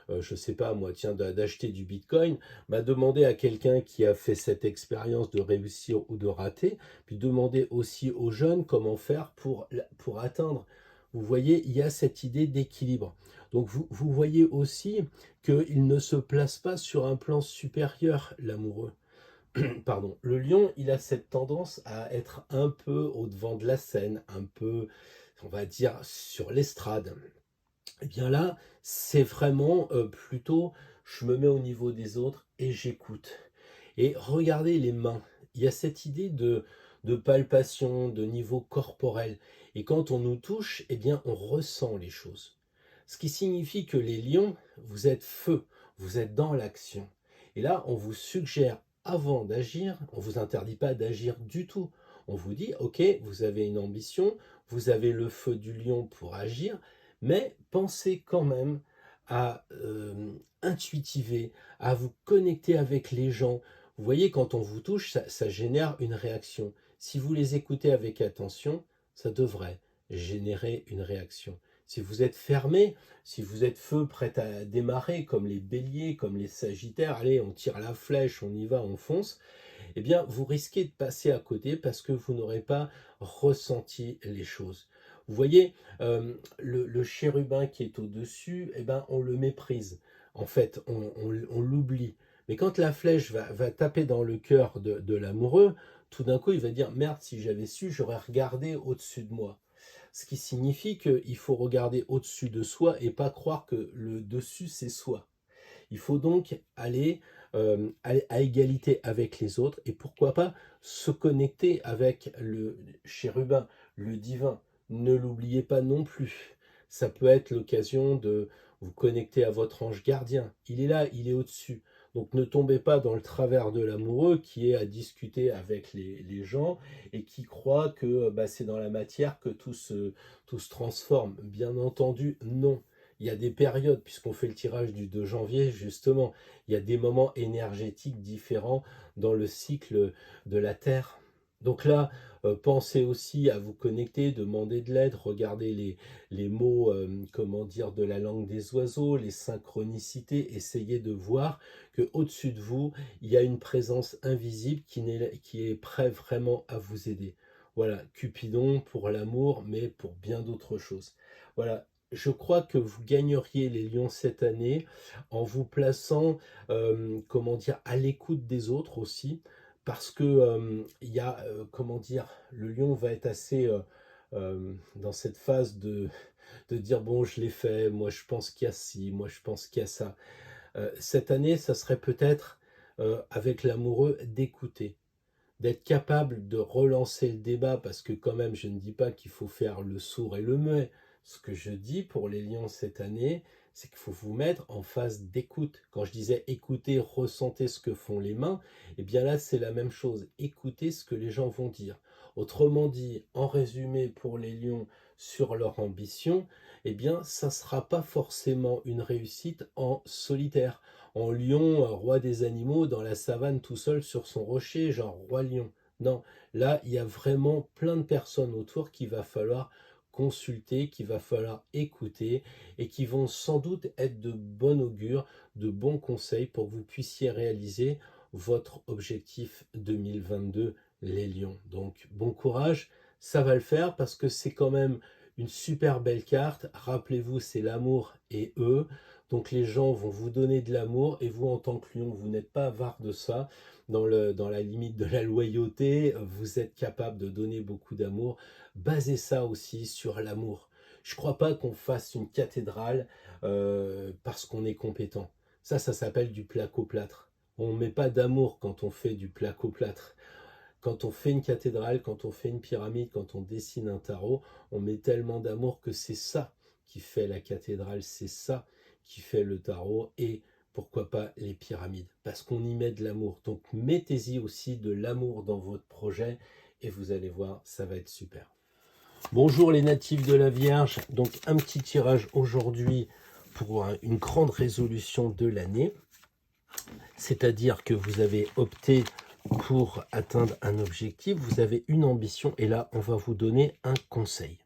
je sais pas moi, tiens, d'acheter du Bitcoin, bah, demandez à quelqu'un qui a fait cette expérience de réussir ou de rater, puis demandez aussi aux jeunes comment faire pour atteindre. Vous voyez, il y a cette idée d'équilibre. Donc vous voyez aussi qu'il ne se place pas sur un plan supérieur, l'amoureux. Pardon. Le lion, il a cette tendance à être un peu au-devant de la scène, un peu, on va dire, sur l'estrade. Et bien là, c'est vraiment plutôt, je me mets au niveau des autres et j'écoute. Et regardez les mains. Il y a cette idée de palpation, de niveau corporel. Et quand on nous touche, eh bien, on ressent les choses. Ce qui signifie que les lions, vous êtes feu, vous êtes dans l'action. Et là, on vous suggère, avant d'agir, on ne vous interdit pas d'agir du tout. On vous dit, ok, vous avez une ambition, vous avez le feu du lion pour agir, mais pensez quand même à intuitiver, à vous connecter avec les gens. Vous voyez, quand on vous touche, ça génère une réaction. Si vous les écoutez avec attention, ça devrait générer une réaction. Si vous êtes fermé, si vous êtes feu prêt à démarrer, comme les béliers, comme les sagittaires, allez, on tire la flèche, on y va, on fonce, eh bien, vous risquez de passer à côté parce que vous n'aurez pas ressenti les choses. Vous voyez, le chérubin qui est au-dessus, eh ben, on le méprise. En fait, on l'oublie. Mais quand la flèche va taper dans le cœur de l'amoureux, tout d'un coup, il va dire, merde, si j'avais su, j'aurais regardé au-dessus de moi. Ce qui signifie qu'il faut regarder au-dessus de soi et pas croire que le dessus, c'est soi. Il faut donc aller à égalité avec les autres et pourquoi pas se connecter avec le chérubin, le divin. Ne l'oubliez pas non plus. Ça peut être l'occasion de vous connecter à votre ange gardien. Il est là, il est au-dessus. Donc ne tombez pas dans le travers de l'amoureux qui est à discuter avec les gens et qui croit que c'est dans la matière que tout se transforme. Bien entendu, non. Il y a des périodes, puisqu'on fait le tirage du 2 janvier, justement, il y a des moments énergétiques différents dans le cycle de la Terre. Donc là, pensez aussi à vous connecter, demander de l'aide, regardez les mots, comment dire, de la langue des oiseaux, les synchronicités, essayez de voir que au-dessus de vous, il y a une présence invisible qui est prêt vraiment à vous aider. Voilà, Cupidon pour l'amour, mais pour bien d'autres choses. Voilà, je crois que vous gagneriez les lions cette année en vous plaçant, comment dire, à l'écoute des autres aussi, parce que il y a, comment dire, le lion va être assez dans cette phase de dire bon, je l'ai fait, moi je pense qu'il y a ci, moi je pense qu'il y a ça. Cette année, ça serait peut-être, avec l'amoureux, d'écouter, d'être capable de relancer le débat, parce que quand même, je ne dis pas qu'il faut faire le sourd et le muet. Ce que je dis pour les lions cette année, c'est qu'il faut vous mettre en phase d'écoute. Quand je disais écoutez, ressentez ce que font les mains, eh bien là, c'est la même chose. Écoutez ce que les gens vont dire. Autrement dit, en résumé pour les lions sur leur ambition, eh bien, ça ne sera pas forcément une réussite en solitaire en lion, roi des animaux, dans la savane tout seul sur son rocher, genre roi lion. Non, là, il y a vraiment plein de personnes autour qu'il va falloir consulter, qu'il va falloir écouter et qui vont sans doute être de bon augure, de bons conseils pour que vous puissiez réaliser votre objectif 2022, les lions. Donc, bon courage, ça va le faire parce que c'est quand même une super belle carte. Rappelez-vous, c'est l'amour et eux. Donc les gens vont vous donner de l'amour et vous, en tant que lion, vous n'êtes pas avare de ça. Dans la limite de la loyauté, vous êtes capable de donner beaucoup d'amour. Basez ça aussi sur l'amour. Je ne crois pas qu'on fasse une cathédrale parce qu'on est compétent. Ça s'appelle du placo-plâtre. On ne met pas d'amour quand on fait du placo-plâtre. Quand on fait une cathédrale, quand on fait une pyramide, quand on dessine un tarot, on met tellement d'amour que c'est ça qui fait la cathédrale, c'est ça qui fait le tarot et pourquoi pas les pyramides, parce qu'on y met de l'amour. Donc mettez-y aussi de l'amour dans votre projet et vous allez voir, ça va être super. Bonjour les natifs de la Vierge, donc un petit tirage aujourd'hui pour une grande résolution de l'année, c'est-à-dire que vous avez opté pour atteindre un objectif, vous avez une ambition et là on va vous donner un conseil.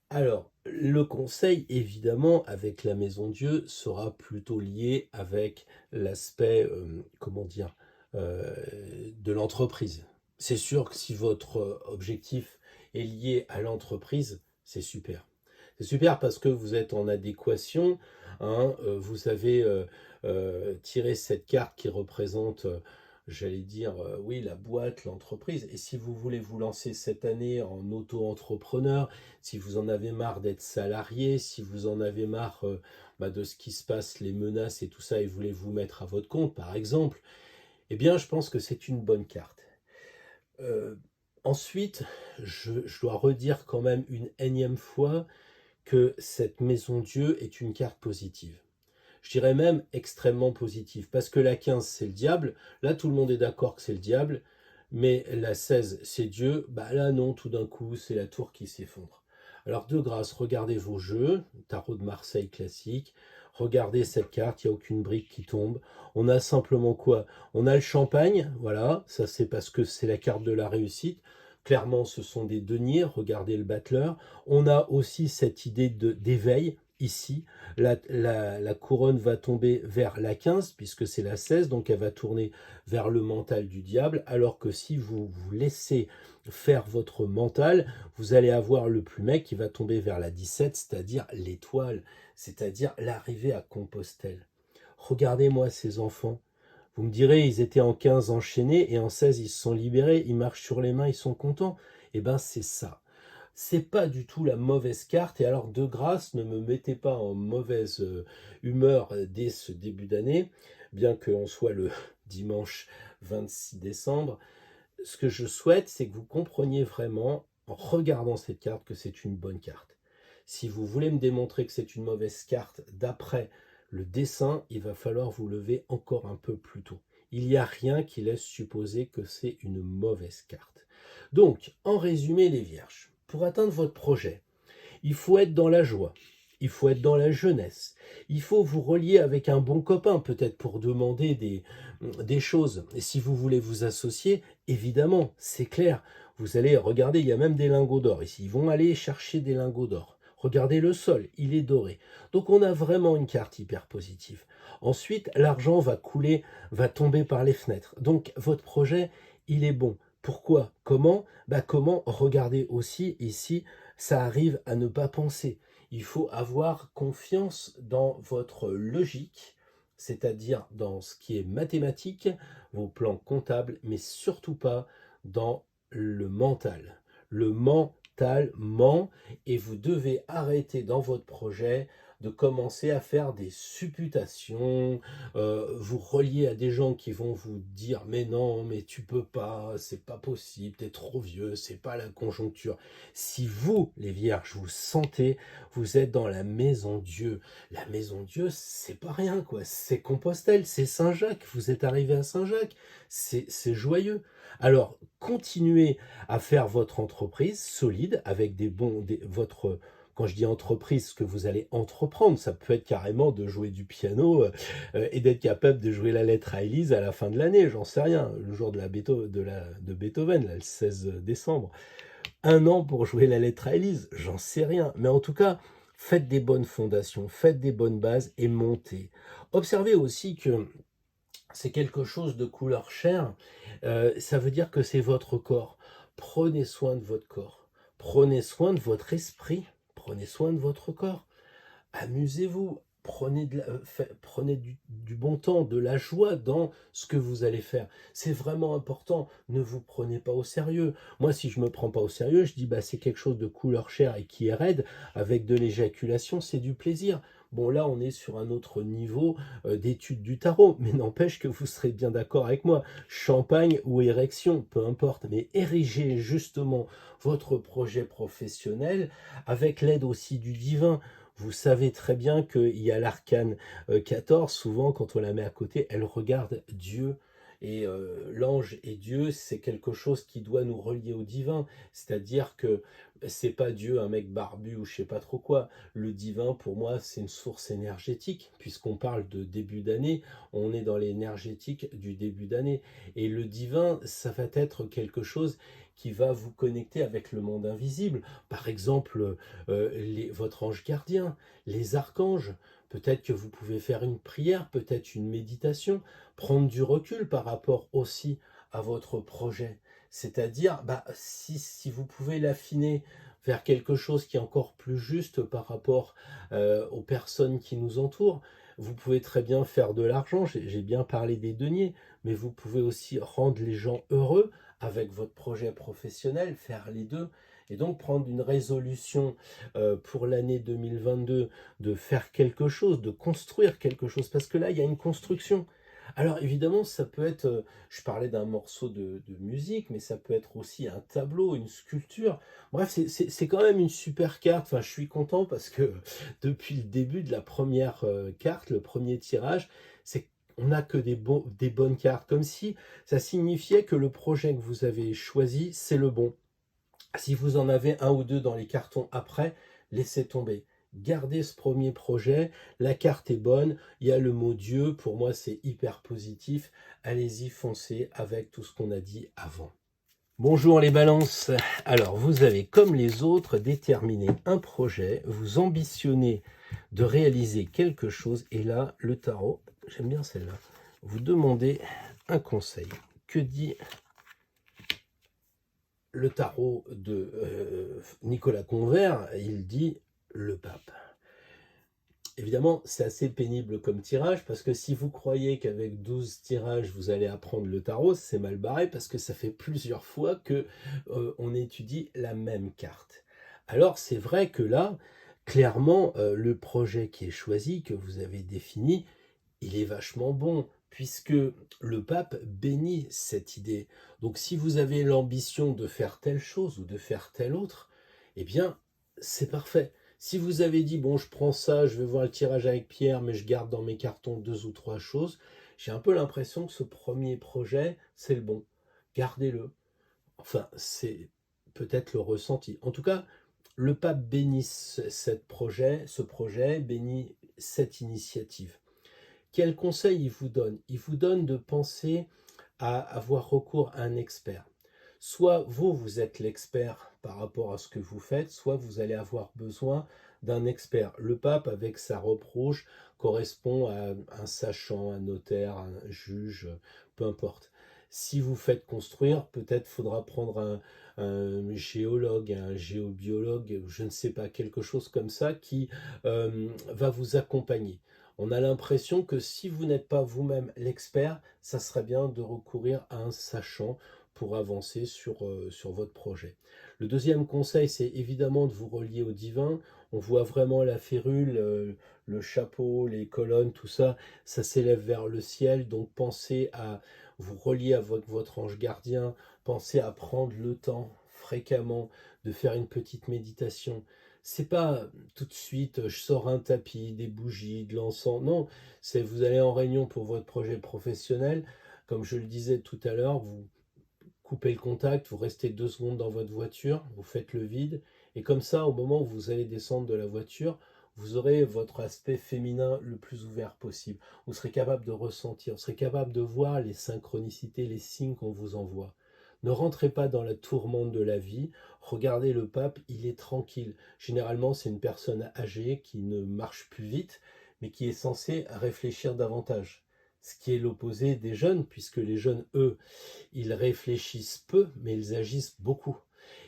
Alors, le conseil, évidemment, avec la Maison Dieu, sera plutôt lié avec l'aspect, comment dire, de l'entreprise. C'est sûr que si votre objectif est lié à l'entreprise, c'est super. C'est super parce que vous êtes en adéquation, hein, vous avez tiré cette carte qui représente j'allais dire, oui, la boîte, l'entreprise. Et si vous voulez vous lancer cette année en auto-entrepreneur, si vous en avez marre d'être salarié, si vous en avez marre de ce qui se passe, les menaces et tout ça, et vous voulez vous mettre à votre compte, par exemple, eh bien, je pense que c'est une bonne carte. Euh, Ensuite, je dois redire quand même une énième fois que cette maison Dieu est une carte positive. Je dirais même extrêmement positive, parce que la 15, c'est le diable, là tout le monde est d'accord que c'est le diable, mais la 16, c'est Dieu, là non, tout d'un coup, c'est la tour qui s'effondre. Alors de grâce, regardez vos jeux, tarot de Marseille classique, regardez cette carte, il n'y a aucune brique qui tombe, on a simplement quoi? On a le champagne, voilà, ça c'est parce que c'est la carte de la réussite, clairement ce sont des deniers, regardez le battleur, on a aussi cette idée d'éveil, ici, la couronne va tomber vers la 15, puisque c'est la 16, donc elle va tourner vers le mental du diable, alors que si vous vous laissez faire votre mental, vous allez avoir le plumet qui va tomber vers la 17, c'est-à-dire l'étoile, c'est-à-dire l'arrivée à Compostelle. Regardez-moi ces enfants. Vous me direz, ils étaient en 15 enchaînés et en 16, ils se sont libérés, ils marchent sur les mains, ils sont contents. Eh bien, c'est ça. C'est pas du tout la mauvaise carte. Et alors, de grâce, ne me mettez pas en mauvaise humeur dès ce début d'année, bien qu'on soit le dimanche 26 décembre. Ce que je souhaite, c'est que vous compreniez vraiment, en regardant cette carte, que c'est une bonne carte. Si vous voulez me démontrer que c'est une mauvaise carte d'après le dessin, il va falloir vous lever encore un peu plus tôt. Il n'y a rien qui laisse supposer que c'est une mauvaise carte. Donc, en résumé, les vierges, pour atteindre votre projet, il faut être dans la joie, il faut être dans la jeunesse, il faut vous relier avec un bon copain, peut-être pour demander des choses. Et si vous voulez vous associer, évidemment, c'est clair, vous allez regarder, il y a même des lingots d'or ici, ils vont aller chercher des lingots d'or. Regardez le sol, il est doré. Donc on a vraiment une carte hyper positive. Ensuite, l'argent va couler, va tomber par les fenêtres. Donc votre projet, il est bon. Pourquoi? Comment? Comment? Regardez aussi ici, ça arrive à ne pas penser. Il faut avoir confiance dans votre logique, c'est-à-dire dans ce qui est mathématique, vos plans comptables, mais surtout pas dans le mental. Le mental ment et vous devez arrêter dans votre projet de commencer à faire des supputations, vous relier à des gens qui vont vous dire mais non, mais tu peux pas, c'est pas possible, t'es trop vieux, c'est pas la conjoncture. Si vous, les vierges, vous sentez, vous êtes dans la maison Dieu. La maison Dieu, c'est pas rien, quoi. C'est Compostelle, c'est Saint-Jacques. Vous êtes arrivé à Saint-Jacques. C'est joyeux. Alors, continuez à faire votre entreprise solide avec votre, quand je dis entreprise, ce que vous allez entreprendre, ça peut être carrément de jouer du piano et d'être capable de jouer la lettre à Élise à la fin de l'année, j'en sais rien, le jour de Beethoven, là, le 16 décembre. 1 an pour jouer la lettre à Élise, j'en sais rien. Mais en tout cas, faites des bonnes fondations, faites des bonnes bases et montez. Observez aussi que c'est quelque chose de couleur chair. Ça veut dire que c'est votre corps. Prenez soin de votre corps. Prenez soin de votre esprit. Prenez soin de votre corps. Amusez-vous, prenez du bon temps, de la joie dans ce que vous allez faire. C'est vraiment important, ne vous prenez pas au sérieux. Moi, si je me prends pas au sérieux, je dis c'est quelque chose de couleur chair et qui est raide, avec de l'éjaculation, c'est du plaisir. Bon, là, on est sur un autre niveau d'étude du tarot, mais n'empêche que vous serez bien d'accord avec moi. Champagne ou érection, peu importe, mais érigez justement votre projet professionnel avec l'aide aussi du divin. Vous savez très bien qu'il y a l'arcane 14, souvent quand on la met à côté, elle regarde Dieu. Et l'ange et Dieu, c'est quelque chose qui doit nous relier au divin. C'est-à-dire que c'est pas Dieu, un mec barbu ou je sais pas trop quoi. Le divin, pour moi, c'est une source énergétique. Puisqu'on parle de début d'année, on est dans l'énergétique du début d'année. Et le divin, ça va être quelque chose qui va vous connecter avec le monde invisible. Par exemple, votre ange gardien, les archanges. Peut-être que vous pouvez faire une prière, peut-être une méditation, prendre du recul par rapport aussi à votre projet. C'est-à-dire, si vous pouvez l'affiner vers quelque chose qui est encore plus juste par rapport aux personnes qui nous entourent, vous pouvez très bien faire de l'argent, j'ai bien parlé des deniers, mais vous pouvez aussi rendre les gens heureux avec votre projet professionnel, faire les deux, et donc prendre une résolution pour l'année 2022 de faire quelque chose, de construire quelque chose, parce que là, il y a une construction. Alors évidemment, ça peut être, je parlais d'un morceau de musique, mais ça peut être aussi un tableau, une sculpture. Bref, c'est quand même une super carte. Enfin, je suis content parce que depuis le début de la première carte, le premier tirage, c'est on n'a que des bonnes cartes, comme si ça signifiait que le projet que vous avez choisi, c'est le bon. Si vous en avez un ou deux dans les cartons après, laissez tomber. Gardez ce premier projet, la carte est bonne, il y a le mot Dieu, pour moi c'est hyper positif. Allez-y, foncez avec tout ce qu'on a dit avant. Bonjour les balances. Alors vous avez comme les autres déterminé un projet, vous ambitionnez de réaliser quelque chose et là le tarot, j'aime bien celle-là, vous demandez un conseil. Que dit le tarot de Nicolas Convert? Il dit le pape. Évidemment, c'est assez pénible comme tirage, parce que si vous croyez qu'avec 12 tirages, vous allez apprendre le tarot, c'est mal barré, parce que ça fait plusieurs fois que on étudie la même carte. Alors, c'est vrai que là, clairement, le projet qui est choisi, que vous avez défini, il est vachement bon, puisque le pape bénit cette idée. Donc, si vous avez l'ambition de faire telle chose ou de faire telle autre, eh bien, c'est parfait. Si vous avez dit, bon, je prends ça, je vais voir le tirage avec Pierre, mais je garde dans mes cartons 2 ou 3 choses, j'ai un peu l'impression que ce premier projet, c'est le bon. Gardez-le. Enfin, c'est peut-être le ressenti. En tout cas, le pape bénit ce projet, bénit cette initiative. Quel conseil il vous donne? Il vous donne de penser à avoir recours à un expert. Soit vous, vous êtes l'expert par rapport à ce que vous faites, soit vous allez avoir besoin d'un expert. Le pape, avec sa robe rouge, correspond à un sachant, un notaire, un juge, peu importe. Si vous faites construire, peut-être faudra prendre un géologue, un géobiologue, je ne sais pas, quelque chose comme ça qui va vous accompagner. On a l'impression que si vous n'êtes pas vous-même l'expert, ça serait bien de recourir à un sachant pour avancer sur votre projet. Le deuxième conseil, c'est évidemment de vous relier au divin. On voit vraiment la férule, le chapeau, les colonnes, tout ça, ça s'élève vers le ciel. Donc pensez à vous relier à votre ange gardien, pensez à prendre le temps fréquemment de faire une petite méditation. C'est pas tout de suite, je sors un tapis, des bougies, de l'encens. Non, c'est vous allez en réunion pour votre projet professionnel. Comme je le disais tout à l'heure, vous coupez le contact, vous restez 2 secondes dans votre voiture, vous faites le vide. Et comme ça, au moment où vous allez descendre de la voiture, vous aurez votre aspect féminin le plus ouvert possible. Vous serez capable de ressentir, vous serez capable de voir les synchronicités, les signes qu'on vous envoie. Ne rentrez pas dans la tourmente de la vie. Regardez le pape, il est tranquille. Généralement, c'est une personne âgée qui ne marche plus vite, mais qui est censée réfléchir davantage. Ce qui est l'opposé des jeunes, puisque les jeunes, eux, ils réfléchissent peu, mais ils agissent beaucoup.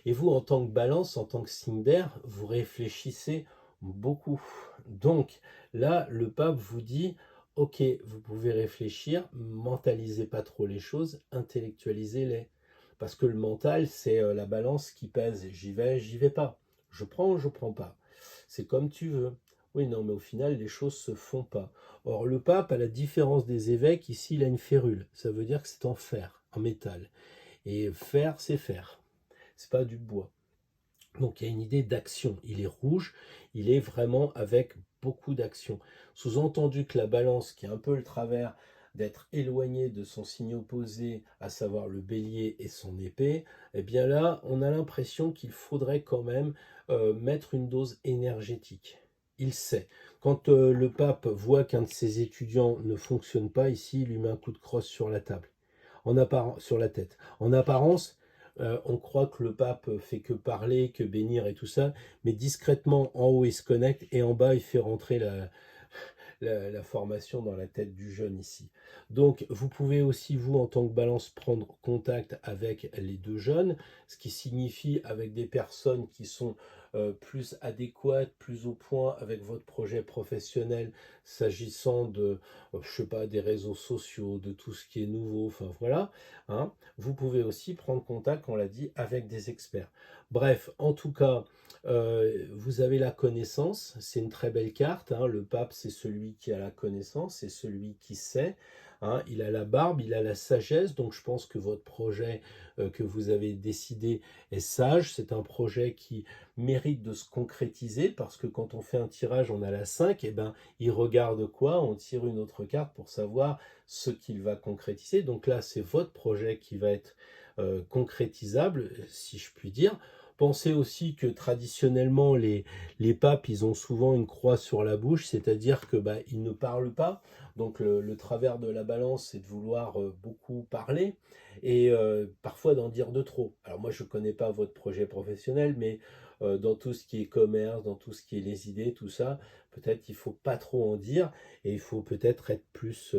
Et vous, en tant que balance, en tant que signe d'air, vous réfléchissez beaucoup. Donc là, le pape vous dit, ok, vous pouvez réfléchir, mentalisez pas trop les choses, intellectualisez-les. Parce que le mental, c'est la balance qui pèse. J'y vais pas. Je prends pas. C'est comme tu veux. Oui, non, mais au final, les choses se font pas. Or, le pape, à la différence des évêques, ici, il a une férule. Ça veut dire que c'est en fer, en métal. Et fer, c'est fer. C'est pas du bois. Donc, il y a une idée d'action. Il est rouge, il est vraiment avec beaucoup d'action. Sous-entendu que la balance, qui est un peu le travers d'être éloigné de son signe opposé, à savoir le bélier et son épée, eh bien là, on a l'impression qu'il faudrait quand même mettre une dose énergétique. Il sait. Quand le pape voit qu'un de ses étudiants ne fonctionne pas, ici, il lui met un coup de crosse sur la table, sur la tête. En apparence, on croit que le pape fait que parler, que bénir et tout ça, mais discrètement, en haut, il se connecte et en bas, il fait rentrer la formation dans la tête du jeune ici. Donc, vous pouvez aussi, vous, en tant que balance, prendre contact avec les deux jeunes, ce qui signifie avec des personnes qui sont plus adéquates, plus au point avec votre projet professionnel, s'agissant de, je sais pas, des réseaux sociaux, de tout ce qui est nouveau, enfin voilà. Hein. Vous pouvez aussi prendre contact, on l'a dit, avec des experts. Bref, en tout cas, vous avez la connaissance, c'est une très belle carte. Hein. Le pape, c'est celui qui a la connaissance, c'est celui qui sait. Hein. Il a la barbe, il a la sagesse, donc je pense que votre projet que vous avez décidé est sage. C'est un projet qui mérite de se concrétiser parce que quand on fait un tirage, on a la 5, et ben il regarde quoi? On tire une autre carte pour savoir ce qu'il va concrétiser. Donc là, c'est votre projet qui va être concrétisable, si je puis dire. Pensez aussi que traditionnellement, les papes, ils ont souvent une croix sur la bouche, c'est-à-dire que ils ne parlent pas. Donc le travers de la balance, c'est de vouloir beaucoup parler et parfois d'en dire de trop. Alors moi, je ne connais pas votre projet professionnel, mais dans tout ce qui est commerce, dans tout ce qui est les idées, tout ça, peut-être qu'il ne faut pas trop en dire et il faut peut-être être plus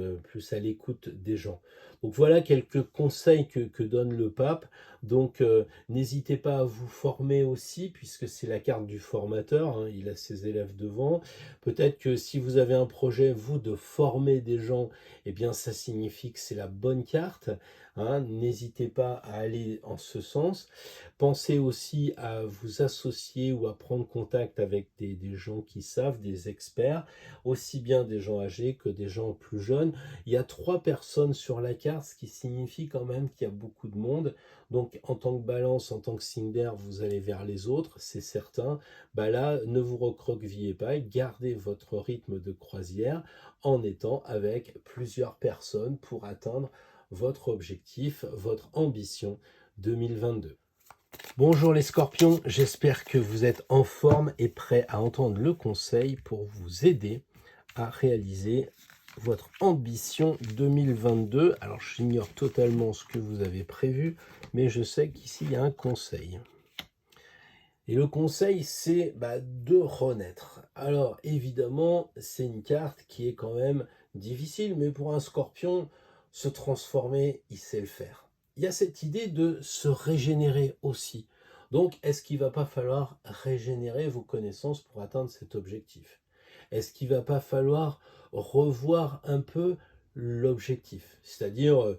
à l'écoute des gens. Donc voilà quelques conseils que donne le pape. Donc n'hésitez pas à vous former aussi, puisque c'est la carte du formateur, hein, il a ses élèves devant. Peut-être que si vous avez un projet, vous, de former des gens, eh bien ça signifie que c'est la bonne carte. hein, n'hésitez pas à aller en ce sens. Pensez aussi à vous associer ou à prendre contact avec des gens qui savent, des experts, aussi bien des gens âgés que des gens plus jeunes. Il y a 3 personnes sur la carte, ce qui signifie quand même qu'il y a beaucoup de monde. Donc en tant que balance, en tant que signe d'air, vous allez vers les autres, c'est certain. Bah là, ne vous recroquevillez pas, gardez votre rythme de croisière en étant avec plusieurs personnes pour atteindre votre objectif, votre ambition 2022. Bonjour les scorpions, j'espère que vous êtes en forme et prêts à entendre le conseil pour vous aider à réaliser votre ambition 2022. Alors j'ignore totalement ce que vous avez prévu, mais je sais qu'ici il y a un conseil. Et le conseil, c'est de renaître. Alors évidemment, c'est une carte qui est quand même difficile, mais pour un scorpion, se transformer, il sait le faire. Il y a cette idée de se régénérer aussi. Donc, est-ce qu'il ne va pas falloir régénérer vos connaissances pour atteindre cet objectif? Est-ce qu'il ne va pas falloir revoir un peu l'objectif? C'est-à-dire,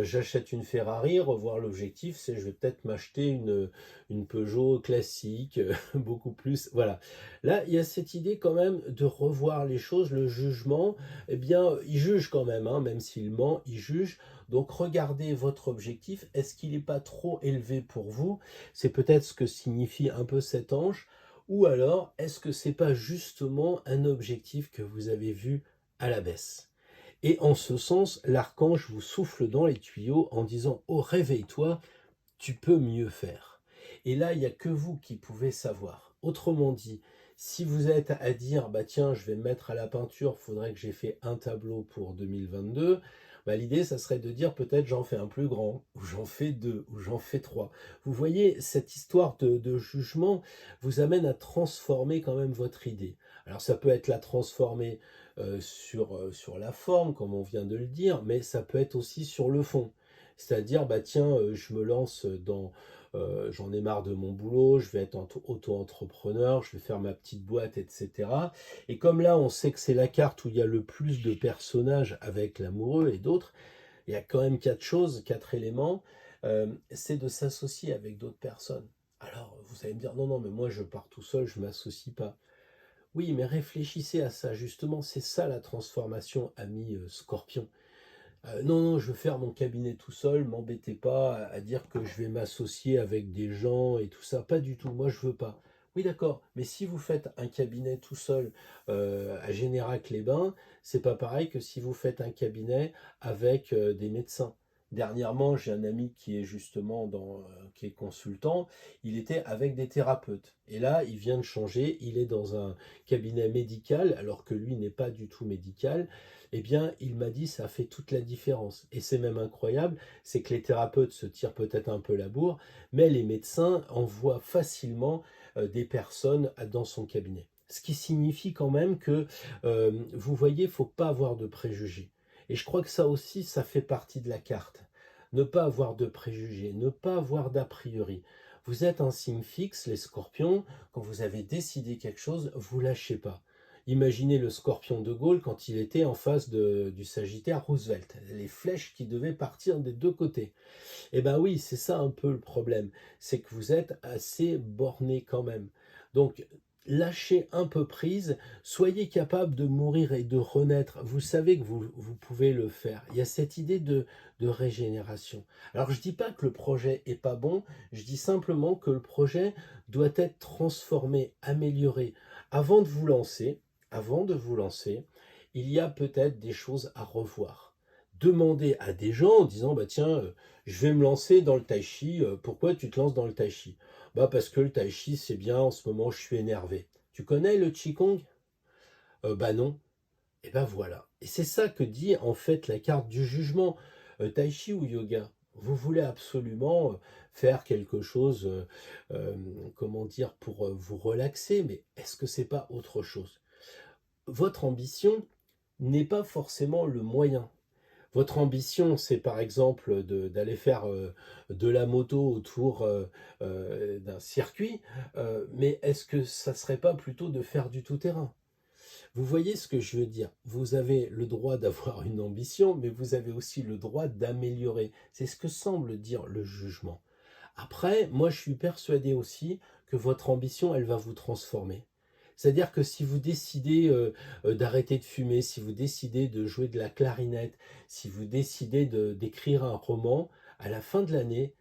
j'achète une Ferrari, revoir l'objectif, c'est je vais peut-être m'acheter une Peugeot classique, beaucoup plus. Voilà. Là, il y a cette idée quand même de revoir les choses, le jugement. Eh bien, il juge quand même, hein, même s'il ment, il juge. Donc, regardez votre objectif. Est-ce qu'il n'est pas trop élevé pour vous? C'est peut-être ce que signifie un peu cet ange. Ou alors, est-ce que c'est pas justement un objectif que vous avez vu à la baisse? Et en ce sens, l'archange vous souffle dans les tuyaux en disant: oh, réveille-toi, tu peux mieux faire. Et là, il n'y a que vous qui pouvez savoir. Autrement dit, si vous êtes à dire, tiens, je vais me mettre à la peinture, il faudrait que j'ai fait un tableau pour 2022, l'idée, ça serait de dire peut-être j'en fais un plus grand, ou j'en fais 2, ou j'en fais 3. Vous voyez, cette histoire de jugement vous amène à transformer quand même votre idée. Alors ça peut être la transformer sur la forme, comme on vient de le dire, mais ça peut être aussi sur le fond. C'est-à-dire, tiens, je me lance dans, j'en ai marre de mon boulot, je vais être auto-entrepreneur, je vais faire ma petite boîte, etc. Et comme là, on sait que c'est la carte où il y a le plus de personnages avec l'amoureux et d'autres, il y a quand même 4 choses, 4 éléments, c'est de s'associer avec d'autres personnes. Alors, vous allez me dire, non, non, mais moi, je pars tout seul, je ne m'associe pas. Oui, mais réfléchissez à ça, justement, c'est ça la transformation, ami Scorpion. Non, non, je veux faire mon cabinet tout seul, m'embêtez pas à dire que je vais m'associer avec des gens et tout ça, pas du tout, moi je veux pas. Oui, d'accord, mais si vous faites un cabinet tout seul à Générac-les-Bains, c'est pas pareil que si vous faites un cabinet avec des médecins. Dernièrement, j'ai un ami qui est justement qui est consultant, il était avec des thérapeutes. Et là, il vient de changer, il est dans un cabinet médical, alors que lui n'est pas du tout médical. Eh bien, il m'a dit ça fait toute la différence. Et c'est même incroyable, c'est que les thérapeutes se tirent peut-être un peu la bourre, mais les médecins envoient facilement des personnes dans son cabinet. Ce qui signifie quand même que, vous voyez, il ne faut pas avoir de préjugés. Et je crois que ça aussi, ça fait partie de la carte. Ne pas avoir de préjugés, ne pas avoir d'a priori. Vous êtes un signe fixe, les scorpions, quand vous avez décidé quelque chose, vous lâchez pas. Imaginez le scorpion de Gaulle quand il était en face du Sagittaire Roosevelt, les flèches qui devaient partir des 2 côtés. Eh bien oui, c'est ça un peu le problème, c'est que vous êtes assez borné quand même. Donc, lâchez un peu prise, soyez capable de mourir et de renaître. Vous savez que vous pouvez le faire. Il y a cette idée de régénération. Alors, je ne dis pas que le projet est pas bon, je dis simplement que le projet doit être transformé, amélioré. Avant de vous lancer, il y a peut-être des choses à revoir. Demandez à des gens en disant, tiens, je vais me lancer dans le tai chi, pourquoi tu te lances dans le tai chi? Parce que le tai chi, c'est bien, en ce moment, je suis énervé. Tu connais le qigong? Non. Et voilà. Et c'est ça que dit en fait la carte du jugement. Tai chi ou yoga? Vous voulez absolument faire quelque chose, comment dire, pour vous relaxer, mais est-ce que c'est pas autre chose? Votre ambition n'est pas forcément le moyen. Votre ambition, c'est par exemple d'aller faire de la moto autour d'un circuit, mais est-ce que ça serait pas plutôt de faire du tout-terrain? Vous voyez ce que je veux dire? Vous avez le droit d'avoir une ambition, mais vous avez aussi le droit d'améliorer. C'est ce que semble dire le jugement. Après, moi, je suis persuadé aussi que votre ambition, elle va vous transformer. C'est-à-dire que si vous décidez d'arrêter de fumer, si vous décidez de jouer de la clarinette, si vous décidez d'écrire un roman, à la fin de l'année,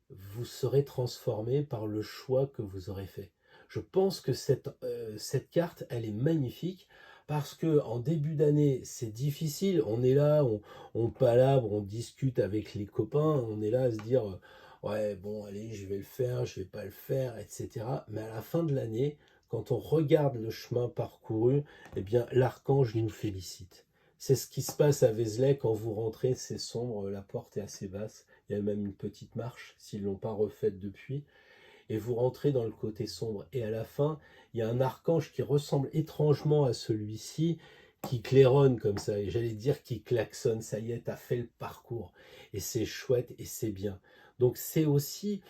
vous serez transformé par le choix que vous aurez fait. Je pense que cette carte, elle est magnifique parce que en début d'année, c'est difficile. On est là, on palabre, on discute avec les copains, on est là à se dire, ouais, bon, allez, je vais le faire, je vais pas le faire, etc. Mais à la fin de l'année, quand on regarde le chemin parcouru, eh bien, l'archange nous félicite. C'est ce qui se passe à Vézelay quand vous rentrez, c'est sombre, la porte est assez basse. Il y a même une petite marche, s'ils ne l'ont pas refaite depuis. Et vous rentrez dans le côté sombre. Et à la fin, il y a un archange qui ressemble étrangement à celui-ci, qui claironne comme ça. Et j'allais dire qui klaxonne. Ça y est, t'as fait le parcours. Et c'est chouette et c'est bien. Donc c'est aussi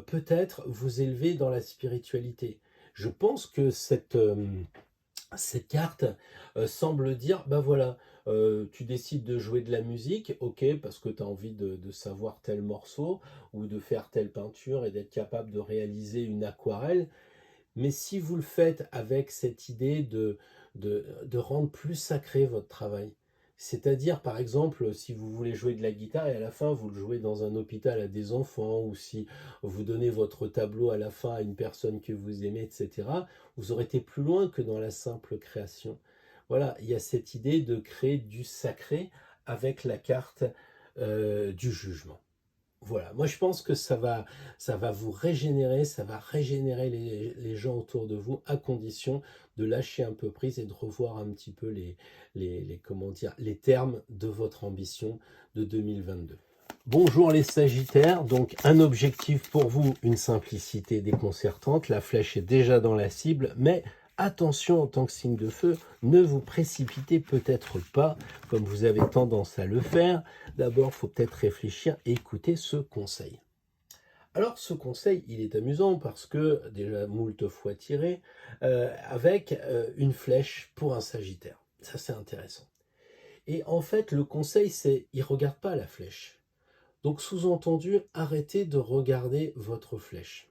peut-être vous élever dans la spiritualité. Je pense que cette carte semble dire, ben voilà, tu décides de jouer de la musique, ok, parce que tu as envie de savoir tel morceau ou de faire telle peinture et d'être capable de réaliser une aquarelle, mais si vous le faites avec cette idée de rendre plus sacré votre travail, c'est-à-dire par exemple si vous voulez jouer de la guitare et à la fin vous le jouez dans un hôpital à des enfants ou si vous donnez votre tableau à la fin à une personne que vous aimez, etc., vous aurez été plus loin que dans la simple création. Voilà, il y a cette idée de créer du sacré avec la carte du jugement. Voilà, moi je pense que ça va vous régénérer, ça va régénérer les gens autour de vous à condition de lâcher un peu prise et de revoir un petit peu comment dire, les termes de votre ambition de 2022. Bonjour les Sagittaires, donc un objectif pour vous, une simplicité déconcertante, la flèche est déjà dans la cible, mais attention en tant que signe de feu, ne vous précipitez peut-être pas comme vous avez tendance à le faire. D'abord, il faut peut-être réfléchir et écouter ce conseil. Alors ce conseil, il est amusant parce que déjà moult fois tiré, avec une flèche pour un Sagittaire. Ça c'est intéressant. Et en fait, le conseil c'est, il ne regarde pas la flèche. Donc sous-entendu, arrêtez de regarder votre flèche.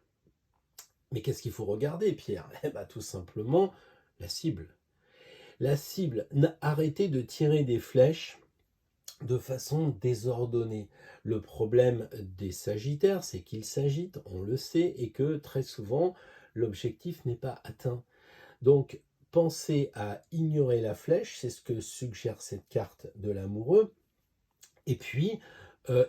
Mais qu'est-ce qu'il faut regarder, Pierre? Eh bien, tout simplement, la cible. La cible, arrêtez de tirer des flèches de façon désordonnée. Le problème des Sagittaires, c'est qu'ils s'agitent, on le sait, et que très souvent, l'objectif n'est pas atteint. Donc, pensez à ignorer la flèche, c'est ce que suggère cette carte de l'amoureux, et puis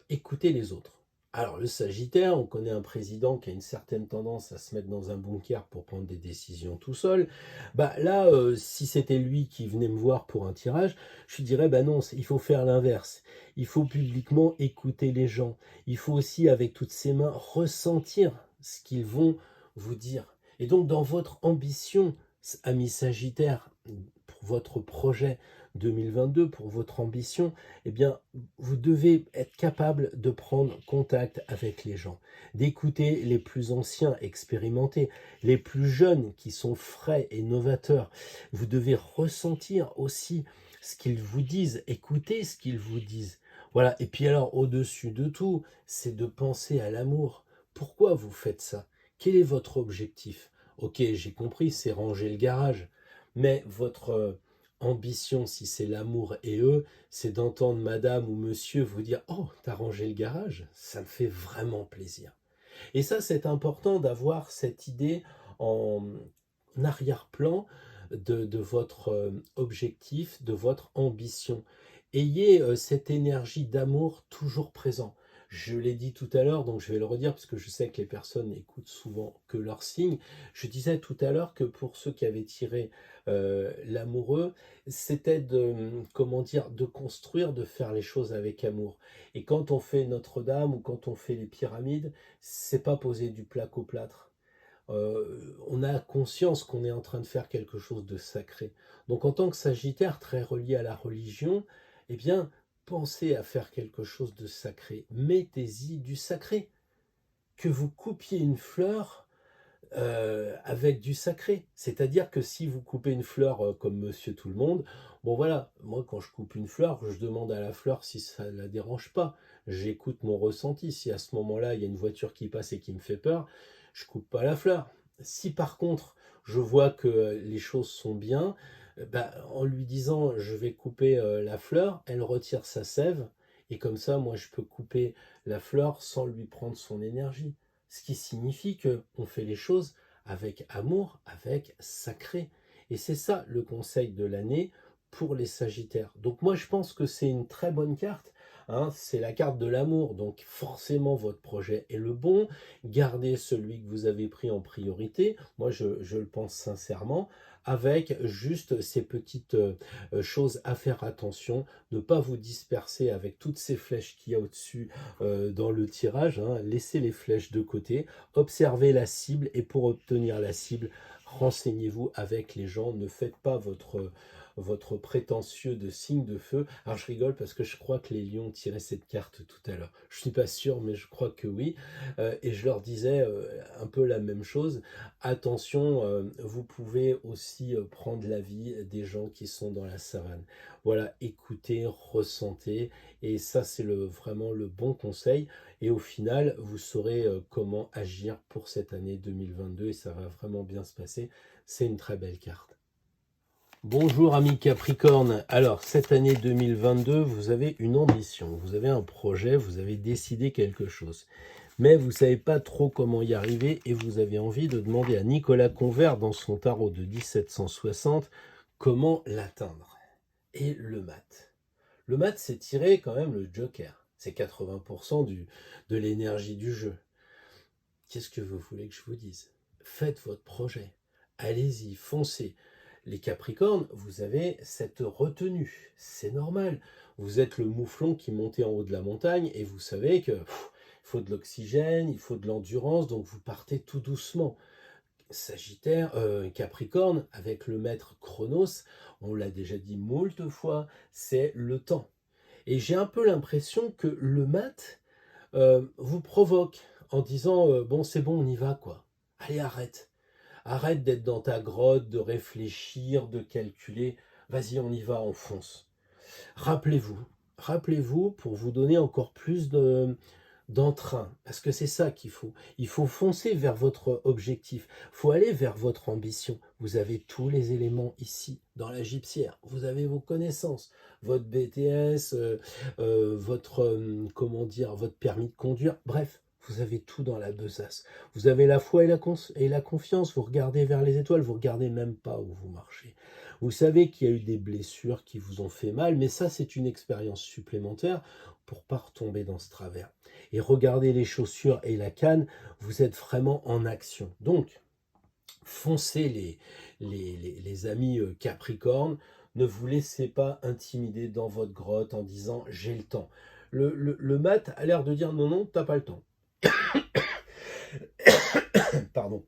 écoutez les autres. Alors, le Sagittaire, on connaît un président qui a une certaine tendance à se mettre dans un bunker pour prendre des décisions tout seul. Bah là, si c'était lui qui venait me voir pour un tirage, je lui dirais, bah non, il faut faire l'inverse. Il faut publiquement écouter les gens. Il faut aussi, avec toutes ses mains, ressentir ce qu'ils vont vous dire. Et donc, dans votre ambition, ami Sagittaire, pour votre projet 2022, pour votre ambition, eh bien, vous devez être capable de prendre contact avec les gens, d'écouter les plus anciens, expérimentés, les plus jeunes qui sont frais et novateurs. Vous devez ressentir aussi ce qu'ils vous disent, écouter ce qu'ils vous disent. Voilà, et puis alors, au-dessus de tout, c'est de penser à l'amour. Pourquoi vous faites ça? Quel est votre objectif? Ok, j'ai compris, c'est ranger le garage, mais votre ambition, si c'est l'amour et eux, c'est d'entendre madame ou monsieur vous dire «Oh, t'as rangé le garage? Ça me fait vraiment plaisir». Et ça, c'est important d'avoir cette idée en arrière-plan de votre objectif, de votre ambition. Ayez cette énergie d'amour toujours présent. Je l'ai dit tout à l'heure, donc je vais le redire parce que je sais que les personnes n'écoutent souvent que leurs signes. Je disais tout à l'heure que pour ceux qui avaient tiré l'amoureux, c'était comment dire, de construire, de faire les choses avec amour. Et quand on fait Notre-Dame ou quand on fait les pyramides, c'est pas poser du plaque au plâtre. On a conscience qu'on est en train de faire quelque chose de sacré. Donc en tant que Sagittaire très relié à la religion, eh bien, pensez à faire quelque chose de sacré. Mettez-y du sacré. Que vous coupiez une fleur, avec du sacré. C'est-à-dire que si vous coupez une fleur comme Monsieur Tout le Monde, bon voilà, moi quand je coupe une fleur, je demande à la fleur si ça la dérange pas. J'écoute mon ressenti. Si à ce moment-là, il y a une voiture qui passe et qui me fait peur, je coupe pas la fleur. Si par contre, je vois que les choses sont bien, ben, en lui disant je vais couper la fleur, elle retire sa sève, et comme ça, moi, je peux couper la fleur sans lui prendre son énergie. Ce qui signifie que on fait les choses avec amour, avec sacré. Et c'est ça le conseil de l'année pour les Sagittaires. Donc moi, je pense que c'est une très bonne carte. Hein, c'est la carte de l'amour, donc forcément votre projet est le bon. Gardez celui que vous avez pris en priorité. Moi, je le pense sincèrement, avec juste ces petites choses à faire attention, ne pas vous disperser avec toutes ces flèches qu'il y a au-dessus dans le tirage. Hein. Laissez les flèches de côté, observez la cible, et pour obtenir la cible, renseignez-vous avec les gens. Ne faites pas votre prétentieux de signe de feu. Alors je rigole parce que je crois que les lions tiraient cette carte tout à l'heure. Je ne suis pas sûr, mais je crois que oui. Et je leur disais un peu la même chose. Attention, vous pouvez aussi prendre l'avis des gens qui sont dans la savane. Voilà, écoutez, ressentez, et ça c'est vraiment le bon conseil. Et au final, vous saurez comment agir pour cette année 2022, et ça va vraiment bien se passer. C'est une très belle carte. Bonjour amis Capricorne. Alors cette année 2022, vous avez une ambition, vous avez un projet, vous avez décidé quelque chose. Mais vous ne savez pas trop comment y arriver, et vous avez envie de demander à Nicolas Convert dans son tarot de 1760 comment l'atteindre. Et le mat. Le mat, c'est tirer quand même le joker. C'est 80% de l'énergie du jeu. Qu'est-ce que vous voulez que je vous dise? Faites votre projet. Allez-y, foncez. Les Capricornes, vous avez cette retenue. C'est normal. Vous êtes le mouflon qui montait en haut de la montagne, et vous savez que il faut de l'oxygène, il faut de l'endurance, donc vous partez tout doucement. Sagittaire, Capricorne, avec le maître Chronos, on l'a déjà dit moult fois, c'est le temps. Et j'ai un peu l'impression que le mat vous provoque en disant bon, c'est bon, on y va, quoi. Allez, arrête. Arrête d'être dans ta grotte, de réfléchir, de calculer. Vas-y, on y va, on fonce. Rappelez-vous, rappelez-vous pour vous donner encore plus d'entrain, parce que c'est ça qu'il faut. Il faut foncer vers votre objectif. Il faut aller vers votre ambition. Vous avez tous les éléments ici, dans la gypsière. Vous avez vos connaissances, votre BTS, comment dire, votre permis de conduire. Bref, vous avez tout dans la besace. Vous avez la foi et la confiance. Vous regardez vers les étoiles. Vous regardez même pas où vous marchez. Vous savez qu'il y a eu des blessures qui vous ont fait mal, mais ça, c'est une expérience supplémentaire pour pas retomber dans ce travers. Et regardez les chaussures et la canne, vous êtes vraiment en action. Donc, foncez les amis Capricorne, ne vous laissez pas intimider dans votre grotte en disant j'ai le temps. Le mat a l'air de dire non, non, t'as pas le temps. Pardon.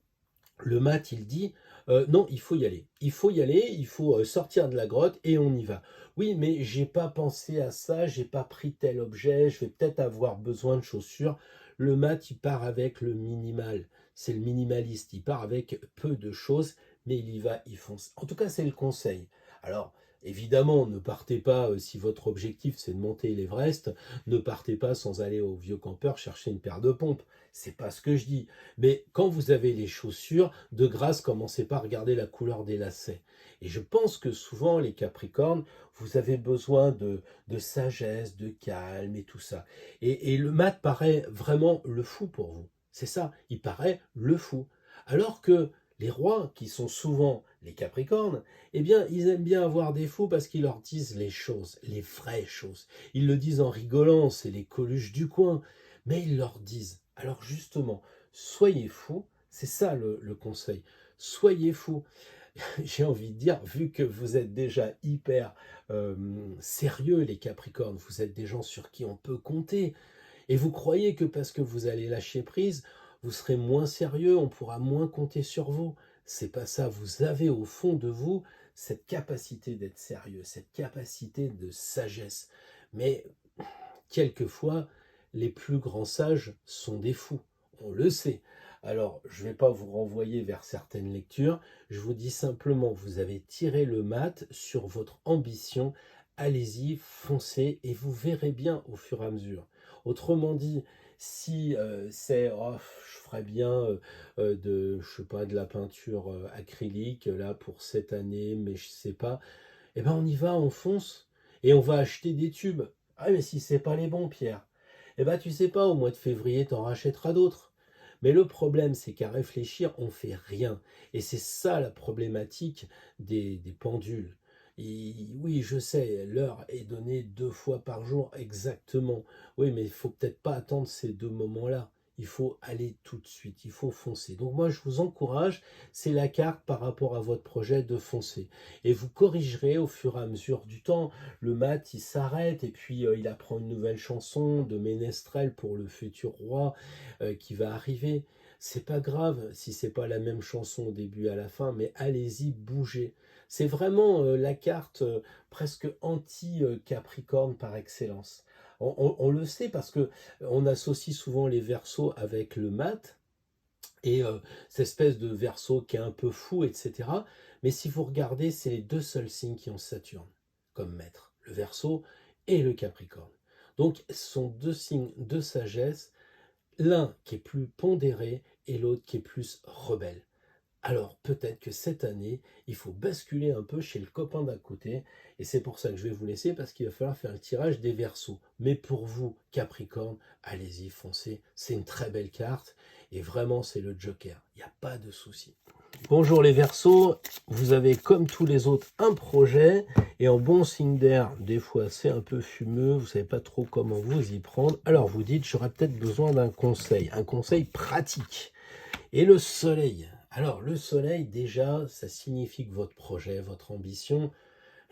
Le mat, il dit non, il faut y aller. Il faut y aller, il faut sortir de la grotte et on y va. Oui, mais j'ai pas pensé à ça, j'ai pas pris tel objet, je vais peut-être avoir besoin de chaussures. Le mat, il part avec le minimal. C'est le minimaliste, il part avec peu de choses, mais il y va, il fonce. En tout cas, c'est le conseil. Alors, évidemment, ne partez pas, si votre objectif c'est de monter l'Everest, ne partez pas sans aller au vieux campeur chercher une paire de pompes. C'est pas ce que je dis. Mais quand vous avez les chaussures, de grâce, commencez pas à regarder la couleur des lacets. Et je pense que souvent, les Capricornes, vous avez besoin de sagesse, de calme et tout ça. Et le mat paraît vraiment le fou pour vous. C'est ça, il paraît le fou. Alors que les rois, qui sont souvent les Capricornes, eh bien, ils aiment bien avoir des fous parce qu'ils leur disent les choses, les vraies choses. Ils le disent en rigolant, c'est les Coluches du coin, mais ils leur disent. Alors justement, soyez fous, c'est ça le conseil. Soyez fous. J'ai envie de dire, vu que vous êtes déjà hyper sérieux, les Capricornes, vous êtes des gens sur qui on peut compter, et vous croyez que parce que vous allez lâcher prise, vous serez moins sérieux, on pourra moins compter sur vous. C'est pas ça, vous avez au fond de vous cette capacité d'être sérieux, cette capacité de sagesse. Mais quelquefois, les plus grands sages sont des fous, on le sait. Alors, je ne vais pas vous renvoyer vers certaines lectures, je vous dis simplement, vous avez tiré le mat sur votre ambition, allez-y, foncez, et vous verrez bien au fur et à mesure. Autrement dit, si c'est oh, je ferais bien je sais pas, de la peinture acrylique là pour cette année, mais je sais pas, eh ben on y va, on fonce et on va acheter des tubes. Ah mais si c'est pas les bons, Pierre, eh ben tu sais pas, au mois de février t'en rachèteras d'autres. Mais le problème, c'est qu'à réfléchir, on fait rien. Et c'est ça la problématique des pendules. Oui, je sais, l'heure est donnée 2 fois par jour exactement. Oui, mais il faut peut-être pas attendre ces 2 moments-là. Il faut aller tout de suite, il faut foncer. Donc moi, je vous encourage, c'est la carte par rapport à votre projet de foncer. Et vous corrigerez au fur et à mesure du temps. Le mat, il s'arrête et puis il apprend une nouvelle chanson de Ménestrel pour le futur roi qui va arriver. C'est pas grave si c'est pas la même chanson au début à la fin, mais allez-y, bougez. C'est vraiment la carte presque anti-Capricorne par excellence. On le sait parce que on associe souvent les Verseaux avec le mat et cette espèce de Verseau qui est un peu fou, etc. Mais si vous regardez, c'est les deux seuls signes qui ont Saturne comme maître, le Verseau et le Capricorne. Donc ce sont deux signes de sagesse, l'un qui est plus pondéré et l'autre qui est plus rebelle. Alors peut-être que cette année, il faut basculer un peu chez le copain d'à côté, et c'est pour ça que je vais vous laisser, parce qu'il va falloir faire le tirage des Verseaux. Mais pour vous, Capricorne, allez-y, foncez, c'est une très belle carte, et vraiment c'est le Joker, il n'y a pas de souci. Bonjour les Verseaux, vous avez comme tous les autres un projet, et en bon signe d'air, des fois c'est un peu fumeux, vous ne savez pas trop comment vous y prendre, alors vous dites j'aurais peut-être besoin d'un conseil, un conseil pratique. Et le soleil, alors le soleil déjà, ça signifie que votre projet, votre ambition,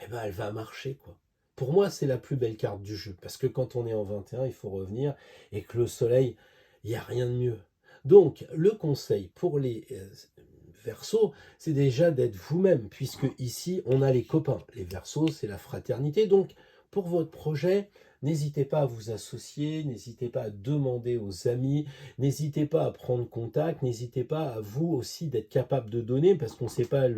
eh ben, elle va marcher quoi. Pour moi, c'est la plus belle carte du jeu, parce que quand on est en 21, il faut revenir, et que le soleil, il n'y a rien de mieux. Donc, le conseil pour les Verseaux, c'est déjà d'être vous-même, puisque ici, on a les copains. Les Verseaux, c'est la fraternité. Donc, pour votre projet, n'hésitez pas à vous associer, n'hésitez pas à demander aux amis, n'hésitez pas à prendre contact, n'hésitez pas à vous aussi d'être capable de donner, parce qu'on ne sait pas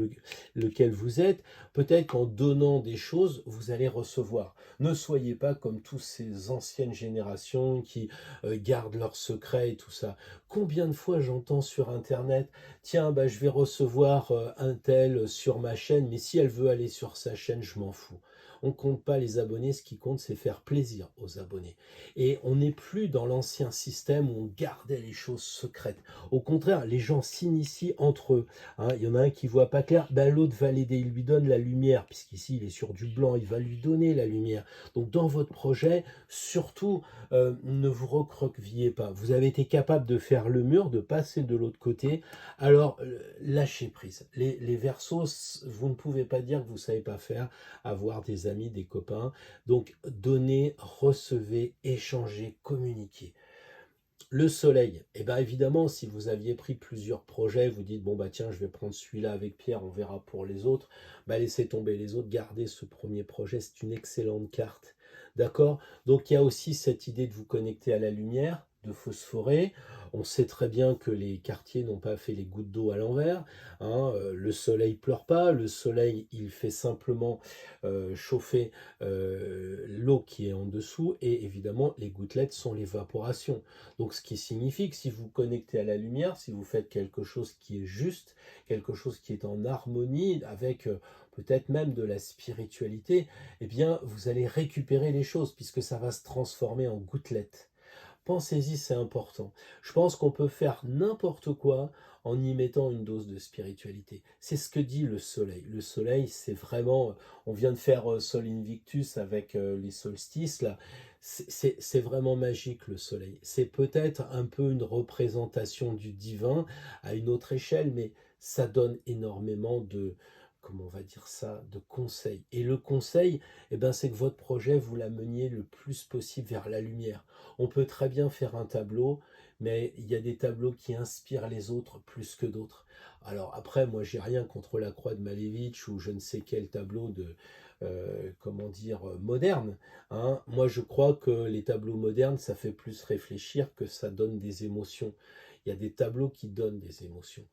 lequel vous êtes. Peut-être qu'en donnant des choses, vous allez recevoir. Ne soyez pas comme toutes ces anciennes générations qui gardent leurs secrets et tout ça. Combien de fois j'entends sur Internet, tiens, bah, je vais recevoir un tel sur ma chaîne, mais si elle veut aller sur sa chaîne, je m'en fous. On ne compte pas les abonnés, ce qui compte, c'est faire plaisir aux abonnés. Et on n'est plus dans l'ancien système où on gardait les choses secrètes. Au contraire, les gens s'initient entre eux. Hein. Il y en a un qui voit pas clair, ben, l'autre va l'aider, il lui donne la lumière, puisqu'ici il est sur du blanc, il va lui donner la lumière. Donc dans votre projet, surtout, ne vous recroquevillez pas. Vous avez été capable de faire le mur, de passer de l'autre côté, alors lâchez prise. Les Verseaux, vous ne pouvez pas dire que vous ne savez pas faire, avoir des amis, des copains. Donc donnez, recevez, échangez, communiquez. Le soleil, eh bien évidemment, si vous aviez pris plusieurs projets, vous dites, bon bah tiens, je vais prendre celui-là avec Pierre, on verra pour les autres, bah laissez tomber les autres, gardez ce premier projet, c'est une excellente carte. D'accord? Donc il y a aussi cette idée de vous connecter à la lumière, de phosphorer. On sait très bien que les quartiers n'ont pas fait les gouttes d'eau à l'envers. Hein, le soleil pleure pas, le soleil il fait simplement chauffer l'eau qui est en dessous, et évidemment les gouttelettes sont l'évaporation. Donc ce qui signifie que si vous connectez à la lumière, si vous faites quelque chose qui est juste, quelque chose qui est en harmonie avec peut-être même de la spiritualité, eh bien vous allez récupérer les choses puisque ça va se transformer en gouttelettes. Pensez-y, c'est important. Je pense qu'on peut faire n'importe quoi en y mettant une dose de spiritualité. C'est ce que dit le soleil. Le soleil, c'est vraiment... On vient de faire Sol Invictus avec les solstices, là. C'est vraiment magique, le soleil. C'est peut-être un peu une représentation du divin à une autre échelle, mais ça donne énormément de... Comment on va dire ça, de conseils. Et le conseil, eh ben, c'est que votre projet, vous l'ameniez le plus possible vers la lumière. On peut très bien faire un tableau, mais il y a des tableaux qui inspirent les autres plus que d'autres. Alors après, moi, j'ai rien contre la Croix de Malevich ou je ne sais quel tableau de, comment dire, moderne. Hein. Moi, je crois que les tableaux modernes, ça fait plus réfléchir que ça donne des émotions. Il y a des tableaux qui donnent des émotions.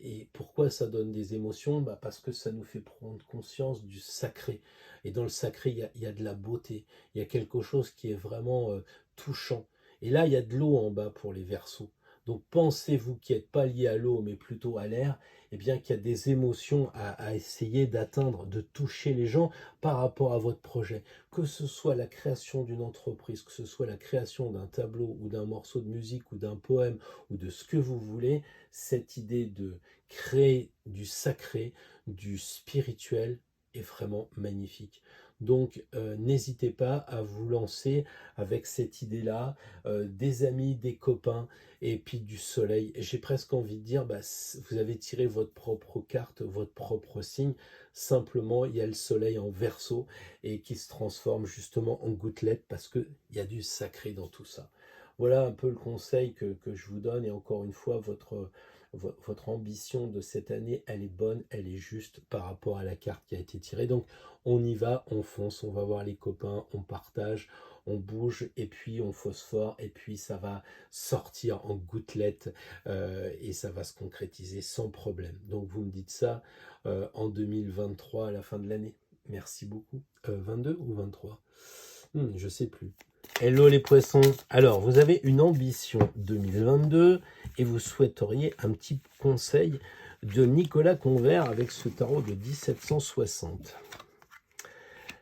Et pourquoi ça donne des émotions? Parce que ça nous fait prendre conscience du sacré. Et dans le sacré, il y a de la beauté. Il y a quelque chose qui est vraiment touchant. Et là, il y a de l'eau en bas pour les Verseaux. Donc pensez-vous qui n'êtes pas lié à l'eau, mais plutôt à l'air, eh bien qu'il y a des émotions à essayer d'atteindre, de toucher les gens par rapport à votre projet. Que ce soit la création d'une entreprise, que ce soit la création d'un tableau ou d'un morceau de musique ou d'un poème ou de ce que vous voulez, cette idée de créer du sacré, du spirituel est vraiment magnifique. Donc n'hésitez pas à vous lancer avec cette idée-là, des amis, des copains, et puis du soleil. J'ai presque envie de dire, vous avez tiré votre propre carte, votre propre signe. Simplement, il y a le soleil en Verseau et qui se transforme justement en gouttelette parce qu'il y a du sacré dans tout ça. Voilà un peu le conseil que je vous donne. Et encore une fois, votre ambition de cette année, elle est bonne, elle est juste par rapport à la carte qui a été tirée. Donc, on y va, on fonce, on va voir les copains, on partage, on bouge et puis on phosphore et puis ça va sortir en gouttelettes et ça va se concrétiser sans problème. Donc vous me dites ça en 2023 à la fin de l'année. Merci beaucoup. 22 ou 23 je sais plus. Hello les poissons. Alors, vous avez une ambition 2022 et vous souhaiteriez un petit conseil de Nicolas Convert avec ce tarot de 1760.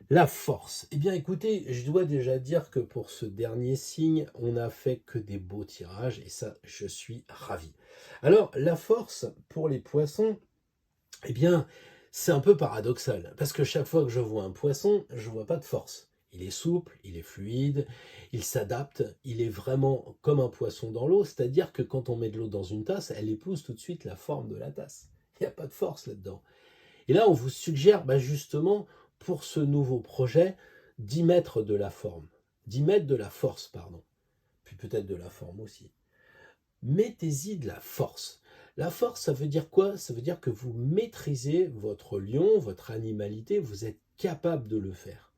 La force. Eh bien, écoutez, je dois déjà dire que pour ce dernier signe, on n'a fait que des beaux tirages et ça, je suis ravi. Alors, la force pour les poissons, eh bien, c'est un peu paradoxal parce que chaque fois que je vois un poisson, je vois pas de force. Il est souple, il est fluide, il s'adapte, il est vraiment comme un poisson dans l'eau, c'est-à-dire que quand on met de l'eau dans une tasse, elle épouse tout de suite la forme de la tasse. Il n'y a pas de force là-dedans. Et là, on vous suggère justement, pour ce nouveau projet, d'y mettre de la forme, d'y mettre de la force, pardon, puis peut-être de la forme aussi. Mettez-y de la force. La force, ça veut dire quoi? Ça veut dire que vous maîtrisez votre lion, votre animalité, vous êtes capable de le faire.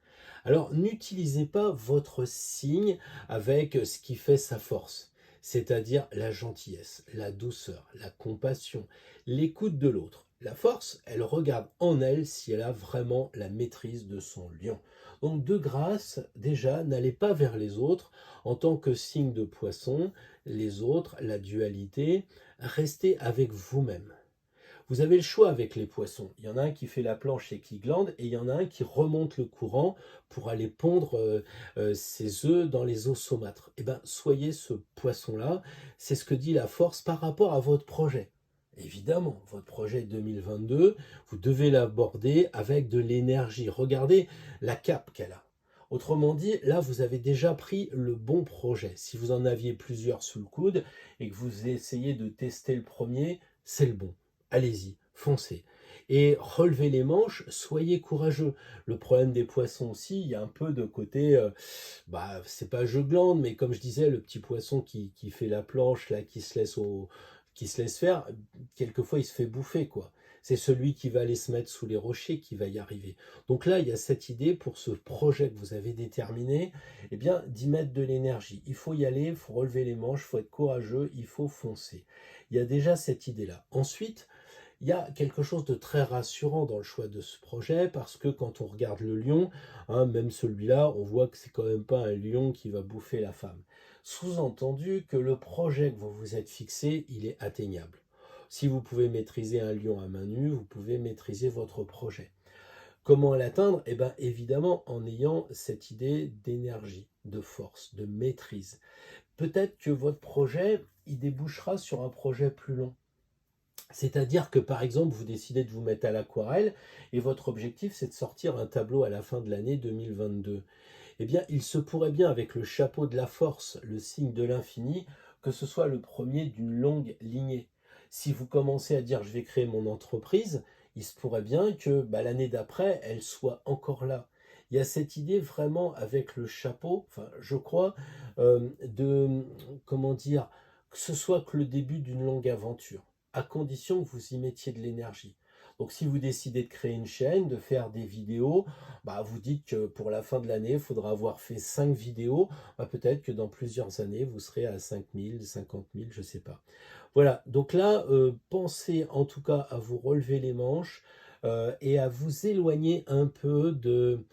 Alors, n'utilisez pas votre signe avec ce qui fait sa force, c'est-à-dire la gentillesse, la douceur, la compassion, l'écoute de l'autre. La force, elle regarde en elle si elle a vraiment la maîtrise de son lion. Donc, de grâce, déjà, n'allez pas vers les autres en tant que signe de poisson, les autres, la dualité, restez avec vous-même. Vous avez le choix avec les poissons. Il y en a un qui fait la planche et qui glande, et il y en a un qui remonte le courant pour aller pondre ses œufs dans les eaux saumâtres. Eh bien, soyez ce poisson-là. C'est ce que dit la force par rapport à votre projet. Évidemment, votre projet 2022, vous devez l'aborder avec de l'énergie. Regardez la cape qu'elle a. Autrement dit, là, vous avez déjà pris le bon projet. Si vous en aviez plusieurs sous le coude et que vous essayez de tester le premier, c'est le bon. Allez-y, foncez. Et relevez les manches, soyez courageux. Le problème des poissons aussi, il y a un peu de côté, c'est pas je glande, mais comme je disais, le petit poisson qui fait la planche, là, qui se laisse faire, quelquefois il se fait bouffer, quoi. C'est celui qui va aller se mettre sous les rochers qui va y arriver. Donc là, il y a cette idée pour ce projet que vous avez déterminé, eh bien, d'y mettre de l'énergie. Il faut y aller, il faut relever les manches, il faut être courageux, il faut foncer. Il y a déjà cette idée-là. Ensuite, il y a quelque chose de très rassurant dans le choix de ce projet parce que quand on regarde le lion, même celui-là, on voit que c'est quand même pas un lion qui va bouffer la femme. Sous-entendu que le projet que vous vous êtes fixé, il est atteignable. Si vous pouvez maîtriser un lion à main nue, vous pouvez maîtriser votre projet. Comment l'atteindre? Eh bien, évidemment, en ayant cette idée d'énergie, de force, de maîtrise. Peut-être que votre projet, il débouchera sur un projet plus long. C'est-à-dire que, par exemple, vous décidez de vous mettre à l'aquarelle et votre objectif, c'est de sortir un tableau à la fin de l'année 2022. Eh bien, il se pourrait bien, avec le chapeau de la force, le signe de l'infini, que ce soit le premier d'une longue lignée. Si vous commencez à dire « je vais créer mon entreprise », il se pourrait bien que l'année d'après, elle soit encore là. Il y a cette idée vraiment avec le chapeau, enfin, je crois, comment dire, que ce soit que le début d'une longue aventure, à condition que vous y mettiez de l'énergie. Donc si vous décidez de créer une chaîne, de faire des vidéos, bah, vous dites que pour la fin de l'année, il faudra avoir fait 5 vidéos. Bah, peut-être que dans plusieurs années, vous serez à 5 000, 50 000, je ne sais pas. Voilà, donc là, pensez en tout cas à vous relever les manches et à vous éloigner un peu de,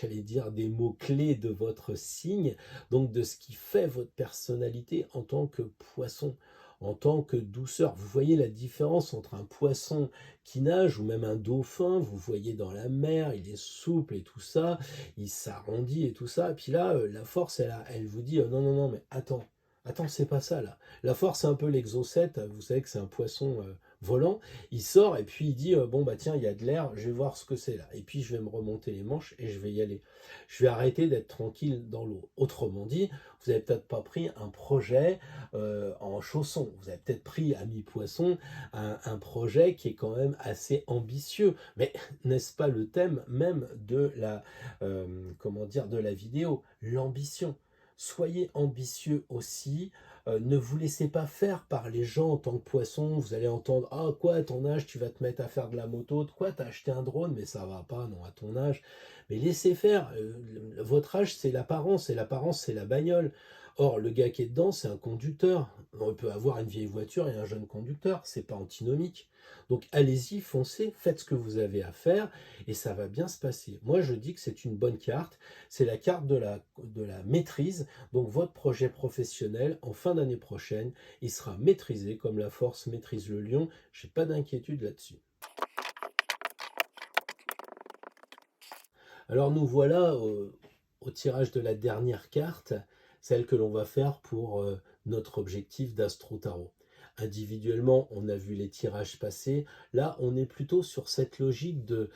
j'allais dire, des mots-clés de votre signe, donc de ce qui fait votre personnalité en tant que poisson, en tant que douceur. Vous voyez la différence entre un poisson qui nage ou même un dauphin, vous voyez dans la mer, il est souple et tout ça, il s'arrondit et tout ça, et puis là, la force, elle vous dit, non, non, non, mais attends. Attends, c'est pas ça là. La force, c'est un peu l'exocète. Vous savez que c'est un poisson volant. Il sort et puis il dit bon bah tiens, il y a de l'air, je vais voir ce que c'est là. Et puis je vais me remonter les manches et je vais y aller. Je vais arrêter d'être tranquille dans l'eau. Autrement dit, vous n'avez peut-être pas pris un projet en chausson. Vous avez peut-être pris à mi-poisson un projet qui est quand même assez ambitieux. Mais n'est-ce pas le thème même de la comment dire de la vidéo, l'ambition. Soyez ambitieux aussi. Ne vous laissez pas faire par les gens en tant que poisson. Vous allez entendre ah quoi, à ton âge, tu vas te mettre à faire de la moto. Quoi, t'as acheté un drone, mais ça va pas, non, à ton âge. Mais laissez faire. Votre âge, c'est l'apparence, et l'apparence, c'est la bagnole. Or, le gars qui est dedans, c'est un conducteur. On peut avoir une vieille voiture et un jeune conducteur. C'est pas antinomique. Donc, allez-y, foncez, faites ce que vous avez à faire et ça va bien se passer. Moi, je dis que c'est une bonne carte. C'est la carte de la maîtrise. Donc, votre projet professionnel, en fin d'année prochaine, il sera maîtrisé comme la force maîtrise le lion. Je n'ai pas d'inquiétude là-dessus. Alors, nous voilà au tirage de la dernière carte, celle que l'on va faire pour notre objectif d'Astro Tarot. Individuellement, on a vu les tirages passer. Là, on est plutôt sur cette logique de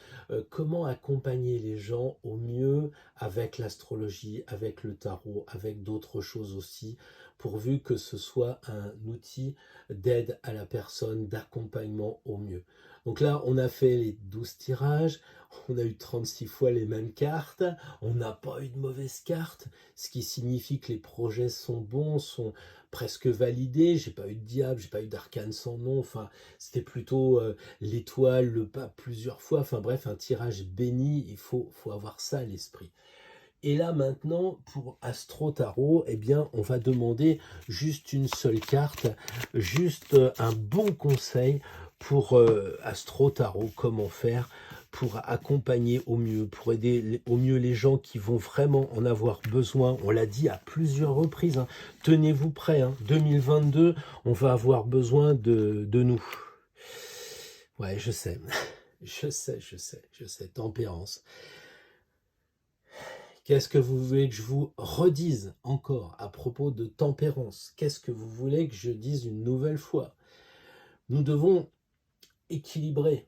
comment accompagner les gens au mieux avec l'astrologie, avec le tarot, avec d'autres choses aussi, pourvu que ce soit un outil d'aide à la personne, d'accompagnement au mieux. Donc là, on a fait les 12 tirages, on a eu 36 fois les mêmes cartes, on n'a pas eu de mauvaises cartes, ce qui signifie que les projets sont bons, sont presque validé, j'ai pas eu de diable, j'ai pas eu d'arcane sans nom, enfin c'était plutôt l'étoile, le pape plusieurs fois, enfin bref un tirage béni, il faut avoir ça à l'esprit. Et là maintenant pour Astro Tarot, eh bien on va demander juste une seule carte, juste un bon conseil pour Astro Tarot, comment faire pour accompagner au mieux, pour aider au mieux les gens qui vont vraiment en avoir besoin. On l'a dit à plusieurs reprises, hein. Tenez-vous prêts, hein. 2022, on va avoir besoin de nous. Ouais, je sais, je sais, tempérance. Qu'est-ce que vous voulez que je vous redise encore à propos de tempérance? Qu'est-ce que vous voulez que je dise une nouvelle fois? Nous devons équilibrer.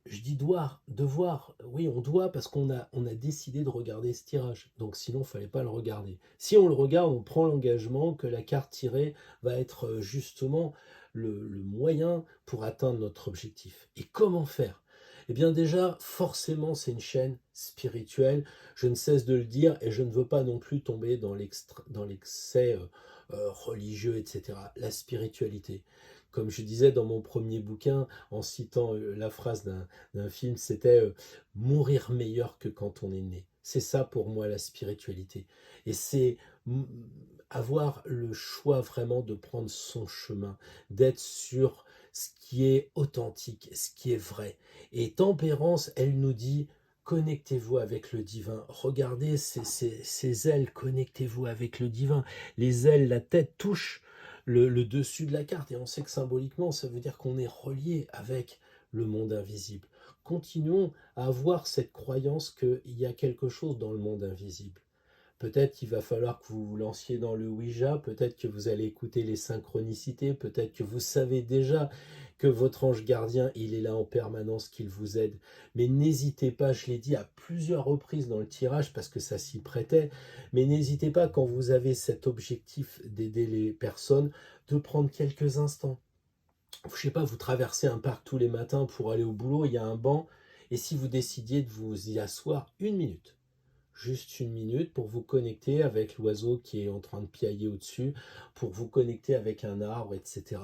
Je dis devoir, oui on doit parce qu'on a décidé de regarder ce tirage, donc sinon il ne fallait pas le regarder. Si on le regarde, on prend l'engagement que la carte tirée va être justement le moyen pour atteindre notre objectif. Et comment faire? Eh bien déjà, forcément c'est une chaîne spirituelle, je ne cesse de le dire et je ne veux pas non plus tomber dans l'excès religieux, etc. La spiritualité. Comme je disais dans mon premier bouquin, en citant la phrase d'un film, c'était mourir meilleur que quand on est né. C'est ça pour moi la spiritualité. Et c'est avoir le choix vraiment de prendre son chemin, d'être sur ce qui est authentique, ce qui est vrai. Et Tempérance, elle nous dit, connectez-vous avec le divin. Regardez ces ailes, connectez-vous avec le divin. Les ailes, la tête touche le dessus de la carte. Et on sait que symboliquement, ça veut dire qu'on est relié avec le monde invisible. Continuons à avoir cette croyance qu'il y a quelque chose dans le monde invisible. Peut-être qu'il va falloir que vous vous lanciez dans le Ouija, peut-être que vous allez écouter les synchronicités, peut-être que vous savez déjà que votre ange gardien, il est là en permanence, qu'il vous aide. Mais n'hésitez pas, je l'ai dit à plusieurs reprises dans le tirage parce que ça s'y prêtait, mais n'hésitez pas quand vous avez cet objectif d'aider les personnes, de prendre quelques instants. Je sais pas, vous traversez un parc tous les matins pour aller au boulot, il y a un banc, et si vous décidiez de vous y asseoir 1 minute, juste 1 minute pour vous connecter avec l'oiseau qui est en train de piailler au-dessus, pour vous connecter avec un arbre, etc.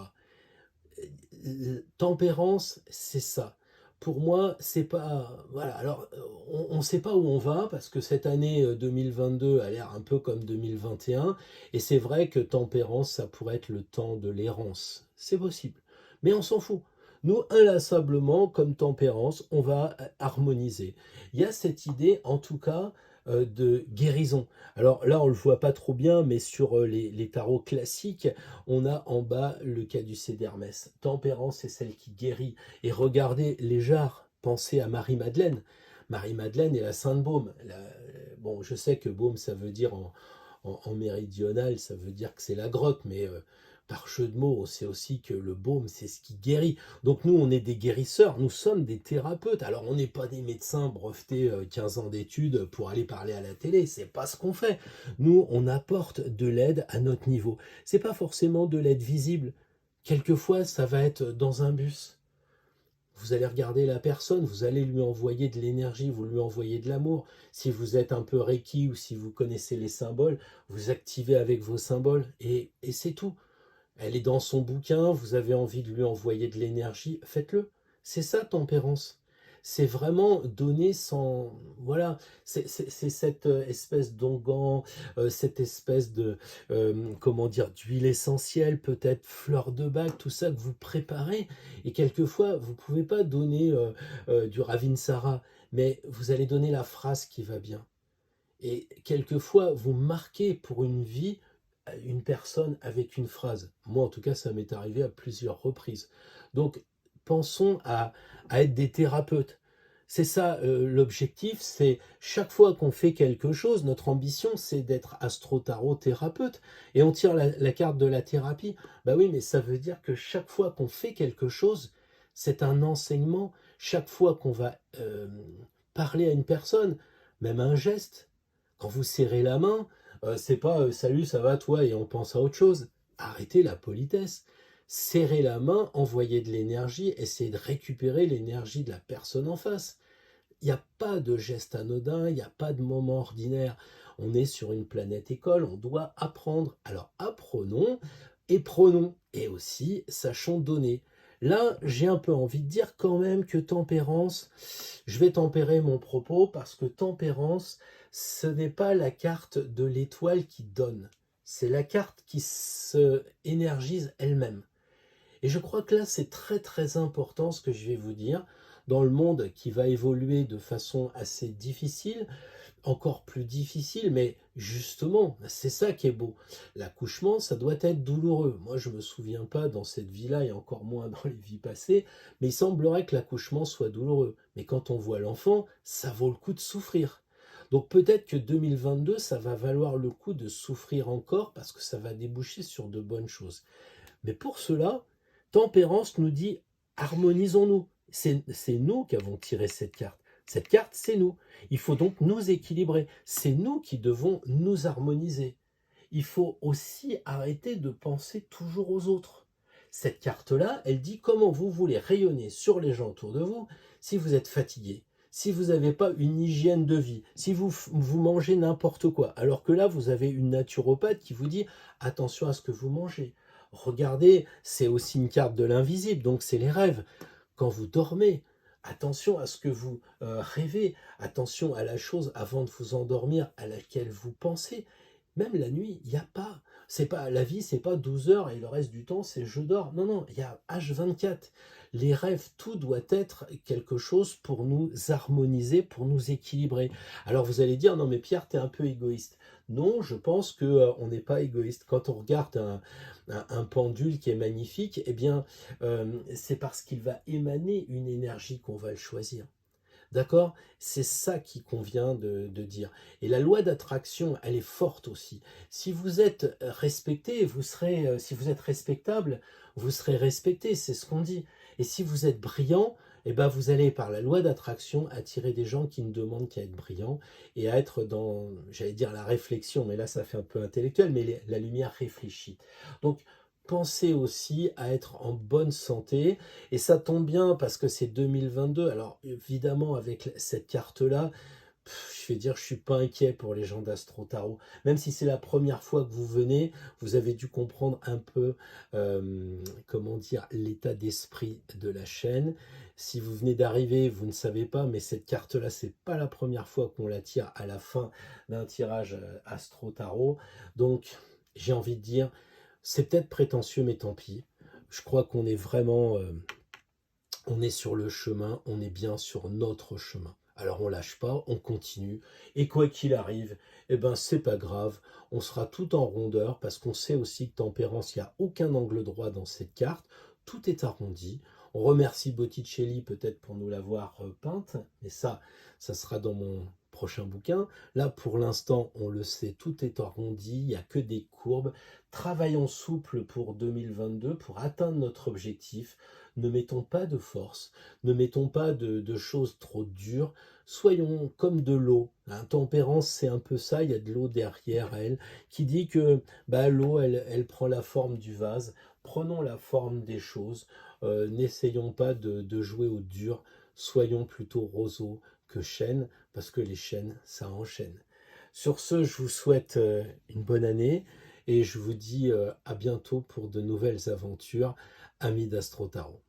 Tempérance, c'est ça. pour moi, c'est pas... Voilà, alors on ne sait pas où on va parce que cette année 2022 a l'air un peu comme 2021 et c'est vrai que tempérance, ça pourrait être le temps de l'errance. C'est possible, mais on s'en fout. Nous, inlassablement, comme tempérance, on va harmoniser. Il y a cette idée, en tout cas, de guérison. Alors là, on ne le voit pas trop bien, mais sur les tarots classiques, on a en bas le caducée d'Hermès. Tempérance, c'est celle qui guérit. Et regardez les jarres, pensez à Marie-Madeleine. Marie-Madeleine et la Sainte Baume. Bon, je sais que Baume, ça veut dire en méridional, ça veut dire que c'est la grotte, mais par jeu de mots, on sait aussi que le baume, c'est ce qui guérit. Donc nous, on est des guérisseurs, nous sommes des thérapeutes. Alors on n'est pas des médecins brevetés 15 ans d'études pour aller parler à la télé, c'est pas ce qu'on fait. Nous, on apporte de l'aide à notre niveau. C'est pas forcément de l'aide visible. Quelquefois, ça va être dans un bus. Vous allez regarder la personne, vous allez lui envoyer de l'énergie, vous lui envoyez de l'amour. Si vous êtes un peu reiki ou si vous connaissez les symboles, vous activez avec vos symboles et c'est tout. Elle est dans son bouquin, vous avez envie de lui envoyer de l'énergie, faites-le. C'est ça, tempérance. C'est vraiment donner sans... Voilà, c'est cette espèce d'onguent, cette espèce de, comment dire, d'huile essentielle, peut-être fleur de bac, tout ça que vous préparez. Et quelquefois, vous ne pouvez pas donner du Ravinsara, mais vous allez donner la phrase qui va bien. Et quelquefois, vous marquez pour une vie une personne avec une phrase. Moi, en tout cas, ça m'est arrivé à plusieurs reprises. Donc, pensons à être des thérapeutes. C'est ça l'objectif, c'est chaque fois qu'on fait quelque chose, notre ambition, c'est d'être astro-tarot thérapeute. Et on tire la carte de la thérapie. Bah oui, mais ça veut dire que chaque fois qu'on fait quelque chose, c'est un enseignement. Chaque fois qu'on va parler à une personne, même un geste, quand vous serrez la main, c'est pas salut, ça va toi et on pense à autre chose. Arrêtez la politesse. Serrez la main, envoyez de l'énergie, essayez de récupérer l'énergie de la personne en face. Il n'y a pas de geste anodin, il n'y a pas de moment ordinaire. On est sur une planète école, on doit apprendre. Alors apprenons et prenons. Et aussi, sachons donner. Là, j'ai un peu envie de dire quand même que tempérance, je vais tempérer mon propos parce que tempérance, ce n'est pas la carte de l'étoile qui donne. C'est la carte qui se énergise elle-même. Et je crois que là, c'est très très important ce que je vais vous dire. Dans le monde qui va évoluer de façon assez difficile, encore plus difficile, mais justement, c'est ça qui est beau. L'accouchement, ça doit être douloureux. Moi, je ne me souviens pas dans cette vie-là et encore moins dans les vies passées, mais il semblerait que l'accouchement soit douloureux. Mais quand on voit l'enfant, ça vaut le coup de souffrir. Donc peut-être que 2022, ça va valoir le coup de souffrir encore parce que ça va déboucher sur de bonnes choses. Mais pour cela, Tempérance nous dit harmonisons-nous. C'est nous qui avons tiré cette carte. Cette carte, c'est nous. Il faut donc nous équilibrer. C'est nous qui devons nous harmoniser. Il faut aussi arrêter de penser toujours aux autres. Cette carte-là, elle dit comment vous voulez rayonner sur les gens autour de vous si vous êtes fatigué, si vous n'avez pas une hygiène de vie, si vous mangez n'importe quoi. Alors que là, vous avez une naturopathe qui vous dit attention à ce que vous mangez. Regardez, c'est aussi une carte de l'invisible, donc c'est les rêves. Quand vous dormez, attention à ce que vous rêvez, attention à la chose avant de vous endormir à laquelle vous pensez. Même la nuit, il n'y a pas. C'est pas la vie, c'est pas 12 heures et le reste du temps, c'est je dors. Non, non, il y a H24. Les rêves, tout doit être quelque chose pour nous harmoniser, pour nous équilibrer. Alors vous allez dire, non mais Pierre, tu es un peu égoïste. Non, je pense que on n'est pas égoïste. Quand on regarde un pendule qui est magnifique, eh bien, c'est parce qu'il va émaner une énergie qu'on va le choisir. D'accord? C'est ça qui convient de dire. Et la loi d'attraction, elle est forte aussi. Si vous êtes respecté, vous serez, si vous êtes respectable, vous serez respecté, c'est ce qu'on dit. Et si vous êtes brillant, eh ben vous allez, par la loi d'attraction, attirer des gens qui ne demandent qu'à être brillants et à être dans, j'allais dire la réflexion, mais là ça fait un peu intellectuel, mais la lumière réfléchie. Donc, pensez aussi à être en bonne santé. Et ça tombe bien parce que c'est 2022. Alors évidemment, avec cette carte-là, je vais dire, je suis pas inquiet pour les gens d'Astro Tarot. Même si c'est la première fois que vous venez, vous avez dû comprendre un peu, comment dire, l'état d'esprit de la chaîne. Si vous venez d'arriver, vous ne savez pas, mais cette carte-là, c'est pas la première fois qu'on la tire à la fin d'un tirage Astro Tarot. Donc, j'ai envie de dire, c'est peut-être prétentieux, mais tant pis. Je crois qu'on est vraiment, on est sur le chemin, on est bien sur notre chemin. Alors on lâche pas, on continue, et quoi qu'il arrive, eh ben c'est pas grave, on sera tout en rondeur, parce qu'on sait aussi que Tempérance, il n'y a aucun angle droit dans cette carte, tout est arrondi. On remercie Botticelli peut-être pour nous l'avoir peinte, mais ça sera dans mon prochain bouquin. Là, pour l'instant, on le sait, tout est arrondi, il n'y a que des courbes. Travaillons souple pour 2022 pour atteindre notre objectif. Ne mettons pas de force, ne mettons pas de choses trop dures, soyons comme de l'eau. Hein. Tempérance, c'est un peu ça, il y a de l'eau derrière elle, qui dit que bah, l'eau, elle prend la forme du vase. Prenons la forme des choses, n'essayons pas de jouer au dur, soyons plutôt roseaux que chênes, parce que les chênes, ça enchaîne. Sur ce, je vous souhaite une bonne année et je vous dis à bientôt pour de nouvelles aventures, amis d'Astro Tarot.